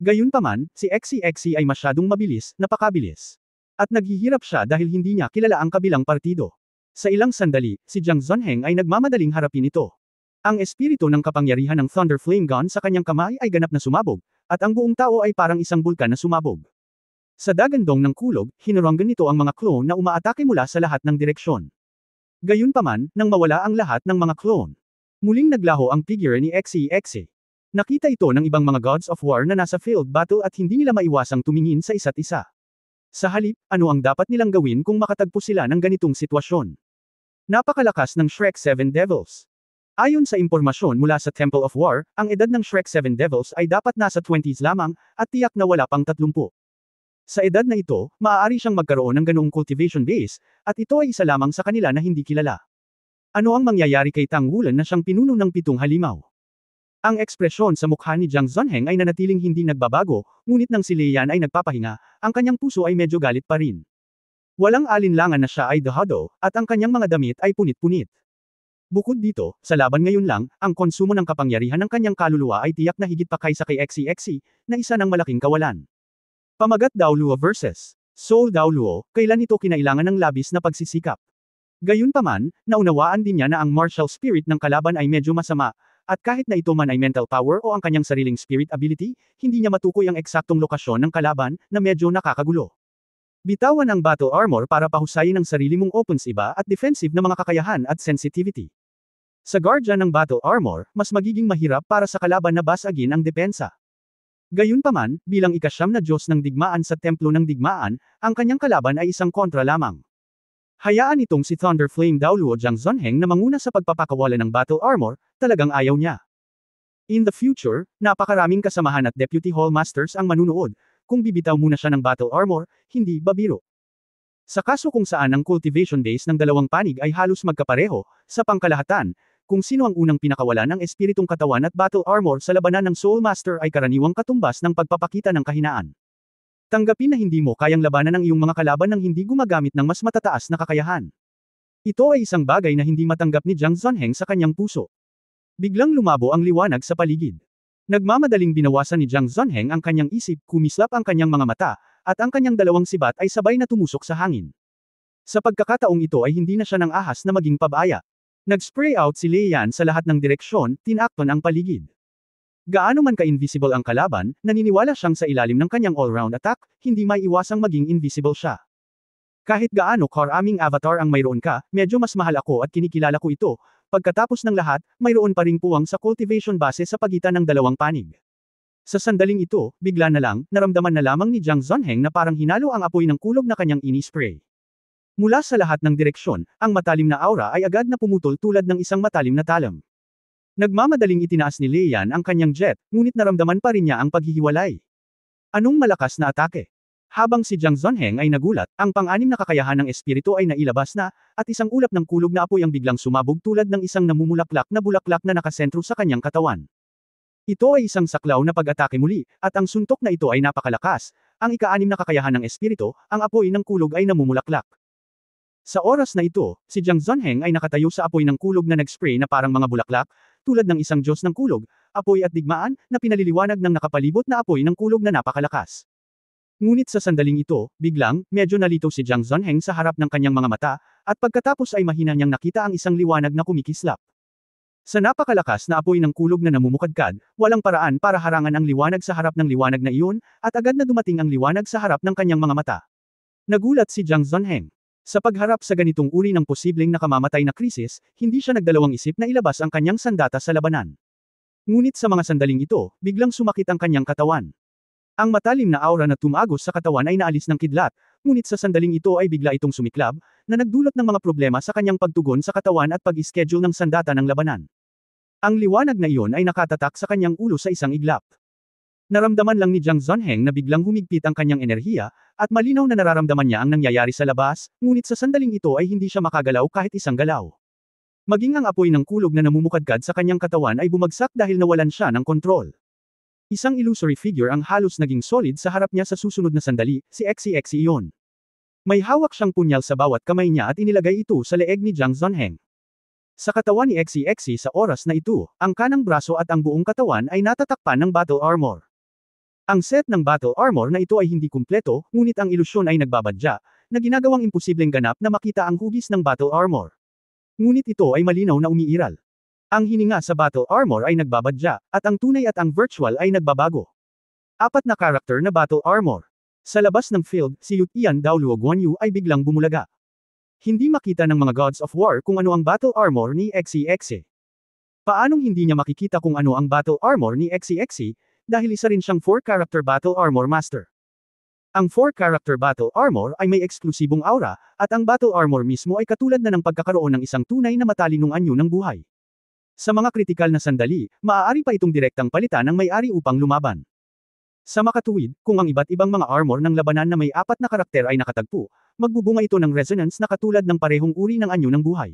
Gayunpaman, si XCXC ay masyadong mabilis, napakabilis. At naghihirap siya dahil hindi niya kilala ang kabilang partido. Sa ilang sandali, si Jiang Zonheng ay nagmamadaling harapin ito. Ang espiritu ng kapangyarihan ng Thunder Flame Gun sa kanyang kamay ay ganap na sumabog, at ang buong tao ay parang isang bulkan na sumabog. Sa dagandong ng kulog, hinuranggan nito ang mga clone na umaatake mula sa lahat ng direksyon. Gayunpaman, nang mawala ang lahat ng mga clone, muling naglaho ang figure ni XEXE. Nakita ito ng ibang mga gods of war na nasa field battle at hindi nila maiwasang tumingin sa isa't isa. Sa halip, ano ang dapat nilang gawin kung makatagpo sila ng ganitong sitwasyon? Napakalakas ng Shrek 7 Devils. Ayon sa impormasyon mula sa Temple of War, ang edad ng Shrek 7 Devils ay dapat nasa 20s lamang, at tiyak na wala pang 30. Sa edad na ito, maaari siyang magkaroon ng ganoong cultivation base, at ito ay isa lamang sa kanila na hindi kilala. Ano ang mangyayari kay Tang Wulan na siyang pinuno ng 7 halimaw? Ang ekspresyon sa mukha ni Jiang Zhonheng ay nanatiling hindi nagbabago, ngunit nang si Lei Yan ay nagpapahinga, ang kanyang puso ay medyo galit pa rin. Walang alinlangan na siya ay dahado, at ang kanyang mga damit ay punit-punit. Bukod dito, sa laban ngayon lang, ang konsumo ng kapangyarihan ng kanyang kaluluwa ay tiyak na higit pa kaysa kay XEXE, na isa ng malaking kawalan. Pamagat Dao Luo vs. Soul Dao Luo, kailan ito kinailangan ng labis na pagsisikap. Gayunpaman, naunawaan din niya na ang martial spirit ng kalaban ay medyo masama, at kahit na ito man ay mental power o ang kanyang sariling spirit ability, hindi niya matukoy ang eksaktong lokasyon ng kalaban, na medyo nakakagulo. Bitawan ang battle armor para pahusayin ang sarili mong offense iba at defensive na mga kakayahan at sensitivity. Sa guardian ng battle armor, mas magiging mahirap para sa kalaban na basagin ang depensa. Gayunpaman, bilang ikasyam na Diyos ng digmaan sa Templo ng Digmaan, ang kanyang kalaban ay isang kontra lamang. Hayaan itong si Thunder Flame Dao Luo Jiang Zhonheng na manguna sa pagpapakawala ng battle armor, talagang ayaw niya. In the future, napakaraming kasamahan at Deputy Hall Masters ang manunood, kung bibitaw muna siya ng battle armor, hindi babiro. Sa kaso kung saan ang cultivation base ng dalawang panig ay halos magkapareho, sa pangkalahatan, kung sino ang unang pinakawalan ng espiritong katawan at battle armor sa labanan ng Soul Master ay karaniwang katumbas ng pagpapakita ng kahinaan. Tanggapin na hindi mo kayang labanan ang iyong mga kalaban nang hindi gumagamit ng mas matataas na kakayahan. Ito ay isang bagay na hindi matanggap ni Jiang Zhonheng sa kanyang puso. Biglang lumabo ang liwanag sa paligid. Nagmamadaling binawasan ni Jiang Zhonheng ang kanyang isip, kumislap ang kanyang mga mata, at ang kanyang dalawang sibat ay sabay na tumusok sa hangin. Sa pagkakataong ito ay hindi na siya ng ahas na maging pabaya. Nag-spray out si Lei Yan sa lahat ng direksyon, tinakpan ang paligid. Gaano man ka-invisible ang kalaban, naniniwala siyang sa ilalim ng kanyang all-round attack, hindi may iwasang maging invisible siya. Kahit gaano karaming avatar ang mayroon ka, medyo mas mahal ako at kinikilala ko ito, pagkatapos ng lahat, mayroon pa ring puwang sa cultivation base sa pagitan ng dalawang panig. Sa sandaling ito, bigla na lang, naramdaman na lamang ni Jiang Zhonheng na parang hinalo ang apoy ng kulog na kanyang ini-spray. Mula sa lahat ng direksyon, ang matalim na aura ay agad na pumutol tulad ng isang matalim na talam. Nagmamadaling itinaas ni Lei Yan ang kanyang jet, ngunit naramdaman pa rin niya ang paghihiwalay. Anong malakas na atake? Habang si Jiang Zhonheng ay nagulat, ang pang-anim na kakayahan ng espiritu ay nailabas na, at isang ulap ng kulog na apoy ang biglang sumabog tulad ng isang namumulaklak na bulaklak na nakasentro sa kanyang katawan. Ito ay isang saklaw na pag-atake muli, at ang suntok na ito ay napakalakas. Ang ika-anim na kakayahan ng espiritu, ang apoy ng kulog ay namumulaklak. Sa oras na ito, si Jiang Zhonheng ay nakatayo sa apoy ng kulog na nag-spray na parang mga bulaklak, tulad ng isang Diyos ng kulog, apoy at digmaan, na pinaliliwanag ng nakapalibot na apoy ng kulog na napakalakas. Ngunit sa sandaling ito, biglang, medyo nalito si Jiang Zhonheng sa harap ng kanyang mga mata, at pagkatapos ay mahina niyang nakita ang isang liwanag na kumikislap. Sa napakalakas na apoy ng kulog na namumukadkad, walang paraan para harangan ang liwanag sa harap ng liwanag na iyon, at agad na dumating ang liwanag sa harap ng kanyang mga mata. Nagulat si Jiang Zhonheng. Sa pagharap sa ganitong uri ng posibleng nakamamatay na krisis, hindi siya nagdalawang isip na ilabas ang kanyang sandata sa labanan. Ngunit sa mga sandaling ito, biglang sumakit ang kanyang katawan. Ang matalim na aura na tumagos sa katawan ay naalis ng kidlat, ngunit sa sandaling ito ay bigla itong sumiklab, na nagdulot ng mga problema sa kanyang pagtugon sa katawan at pag-schedule ng sandata ng labanan. Ang liwanag na iyon ay nakatatak sa kanyang ulo sa isang iglap. Naramdaman lang ni Jiang Zhonheng na biglang humigpit ang kanyang enerhiya, at malinaw na nararamdaman niya ang nangyayari sa labas, ngunit sa sandaling ito ay hindi siya makagalaw kahit isang galaw. Maging ang apoy ng kulog na namumukadkad sa kanyang katawan ay bumagsak dahil nawalan siya ng kontrol. Isang illusory figure ang halos naging solid sa harap niya sa susunod na sandali, si XEXE iyon. May hawak siyang punyal sa bawat kamay niya at inilagay ito sa leeg ni Jiang Zhonheng. Sa katawan ni XEXE sa oras na ito, ang kanang braso at ang buong katawan ay natatakpan ng battle armor. Ang set ng battle armor na ito ay hindi kumpleto, ngunit ang ilusyon ay nagbabadya, na ginagawang imposibleng ganap na makita ang hugis ng battle armor. Ngunit ito ay malinaw na umiiral. Ang hininga sa battle armor ay nagbabadya, at ang tunay at ang virtual ay nagbabago. 4 na karakter na battle armor. Sa labas ng field, si Yutian Daoluo Guanyu ay biglang bumulaga. Hindi makita ng mga gods of war kung ano ang battle armor ni XEXE. Paanong hindi niya makikita kung ano ang battle armor ni XEXE, dahil isa rin siyang 4-character battle armor master. Ang 4-character battle armor ay may eksklusibong aura, at ang battle armor mismo ay katulad na ng pagkakaroon ng isang tunay na matalinong anyo ng buhay. Sa mga kritikal na sandali, maaari pa itong direktang palitan ng may-ari upang lumaban. Sa makatuwid, kung ang iba't ibang mga armor ng labanan na may 4 na karakter ay nakatagpo, magbubunga ito ng resonance na katulad ng parehong uri ng anyo ng buhay.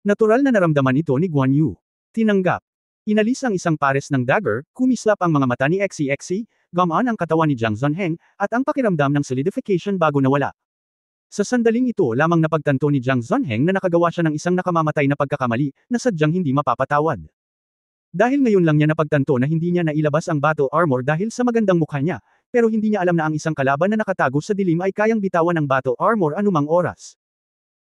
Natural na naramdaman ito ni Guanyu. Tinanggap. Inalis ang isang pares ng dagger, kumislap ang mga mata ni XEXE, gumaan ang katawan ni Jiang Zhonheng, at ang pakiramdam ng solidification bago nawala. Sa sandaling ito lamang napagtanto ni Jiang Zhonheng na nakagawa siya ng isang nakamamatay na pagkakamali, na sadyang hindi mapapatawad. Dahil ngayon lang niya napagtanto na hindi niya nailabas ang battle armor dahil sa magandang mukha niya, pero hindi niya alam na ang isang kalaban na nakatago sa dilim ay kayang bitawan ng battle armor anumang oras.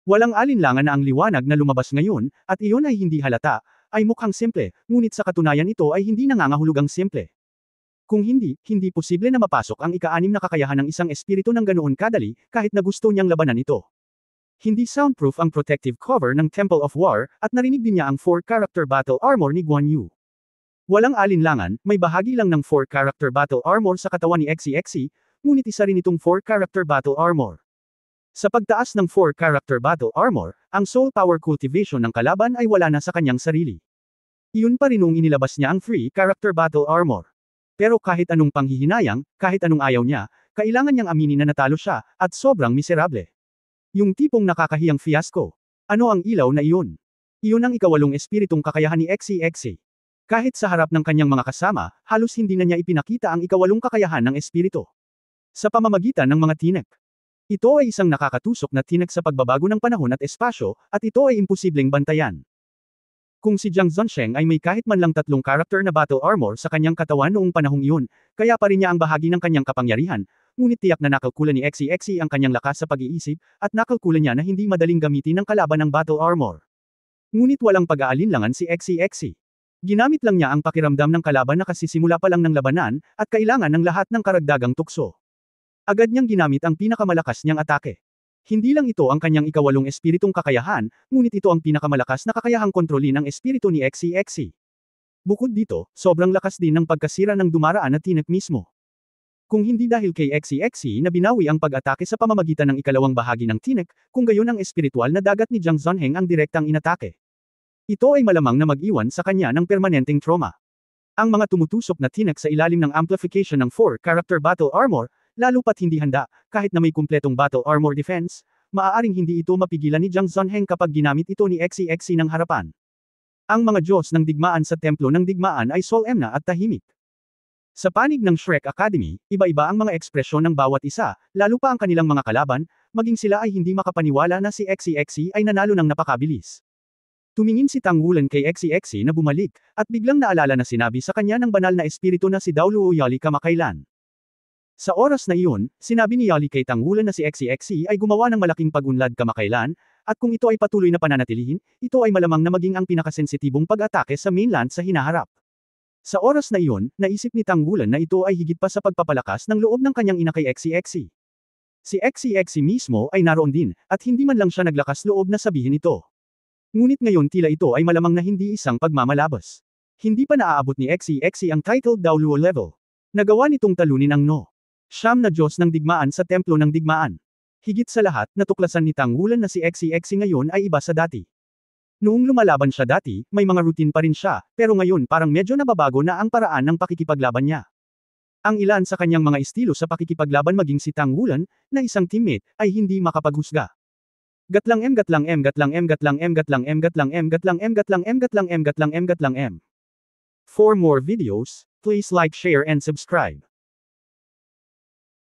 Walang alinlangan na ang liwanag na lumabas ngayon, at iyon ay hindi halata, ay mukhang simple, ngunit sa katunayan ito ay hindi nangangahulugang simple. Kung hindi posible na mapasok ang ika-6 na kakayahan ng isang espiritu ng ganoon kadali, kahit na gusto niyang labanan ito. Hindi soundproof ang protective cover ng Temple of War, at narinig din niya ang 4-character battle armor ni Guanyu. Walang alinlangan, may bahagi lang ng 4-character battle armor sa katawan ni XEXE, ngunit isa rin itong 4-character battle armor. Sa pagtaas ng 4-character battle armor, ang soul power cultivation ng kalaban ay wala na sa kanyang sarili. Iyon pa rin nung inilabas niya ang 3-character battle armor. Pero kahit anong panghihinayang, kahit anong ayaw niya, kailangan niyang aminin na natalo siya, at sobrang miserable. Yung tipong nakakahiyang fiasco. Ano ang ilaw na iyon? Iyon ang ika-8 espiritong kakayahan ni XEXE. Kahit sa harap ng kanyang mga kasama, halos hindi na niya ipinakita ang ika-8 kakayahan ng espiritu. Sa pamamagitan ng mga tinek. Ito ay isang nakakatusok na tinek sa pagbabago ng panahon at espasyo, at ito ay imposibleng bantayan. Kung si Jiang Zhonsheng ay may kahit man lang 3 character na battle armor sa kanyang katawan noong panahong iyon, kaya pa rin niya ang bahagi ng kanyang kapangyarihan, ngunit tiyak na nakalkulan ni XEXE ang kanyang lakas sa pag-iisip, at nakalkulan niya na hindi madaling gamitin ng kalaban ng battle armor. Ngunit walang pag-aalinlangan si XEXE. Ginamit lang niya ang pakiramdam ng kalaban na kasisimula pa lang ng labanan, at kailangan ng lahat ng karagdagang tukso. Agad niyang ginamit ang pinakamalakas niyang atake. Hindi lang ito ang kanyang ika-8 espiritong kakayahan, ngunit ito ang pinakamalakas na kakayahang kontrolin ang espiritu ni XEXE. Bukod dito, sobrang lakas din ng pagkasira ng dumaraan na tinek mismo. Kung hindi dahil kay XEXE na binawi ang pag-atake sa pamamagitan ng ikalawang bahagi ng tinek, kung gayon ang espiritual na dagat ni Jiang Zhonheng ang direktang inatake. Ito ay malamang na mag-iwan sa kanya ng permanenteng trauma. Ang mga tumutusok na tinek sa ilalim ng amplification ng 4-character battle armor, lalo pat hindi handa, kahit na may kumpletong battle armor defense, maaaring hindi ito mapigilan ni Jiang Zhonheng kapag ginamit ito ni XEXE ng harapan. Ang mga Diyos ng digmaan sa templo ng digmaan ay solemn na at tahimik. Sa panig ng Shrek Academy, iba-iba ang mga ekspresyon ng bawat isa, lalo pa ang kanilang mga kalaban, maging sila ay hindi makapaniwala na si XEXE ay nanalo ng napakabilis. Tumingin si Tang Wulan kay XEXE na bumalik, at biglang naalala na sinabi sa kanya ng banal na espiritu na si Daoluo Yali kamakailan. Sa oras na iyon, sinabi ni Yali kay Tang Wulan na si XEXE ay gumawa ng malaking pag-unlad kamakailan, at kung ito ay patuloy na pananatilihin, ito ay malamang na maging ang pinakasensitibong pag-atake sa mainland sa hinaharap. Sa oras na iyon, naisip ni Tang Wulan na ito ay higit pa sa pagpapalakas ng loob ng kanyang ina kay XEXE. Si XEXE mismo ay naroon din, at hindi man lang siya naglakas loob na sabihin ito. Ngunit ngayon tila ito ay malamang na hindi isang pagmamalabas. Hindi pa naaabot ni XEXE ang titled Daoluo level. Nagawa nitong talunin ang No. Siyam na Diyos ng digmaan sa templo ng digmaan. Higit sa lahat, natuklasan ni Tang Wulan na si XEXE ngayon ay iba sa dati. Noong lumalaban siya dati, may mga routine pa rin siya, pero ngayon parang medyo nababago na ang paraan ng pakikipaglaban niya. Ang ilan sa kanyang mga estilo sa pakikipaglaban maging si Tang Wulan, na isang teammate, ay hindi makapaghusga. Gatlang M gatlang M gatlang M gatlang M gatlang M gatlang M gatlang M gatlang M gatlang M gatlang M gatlang M. For more videos, please like, share and subscribe.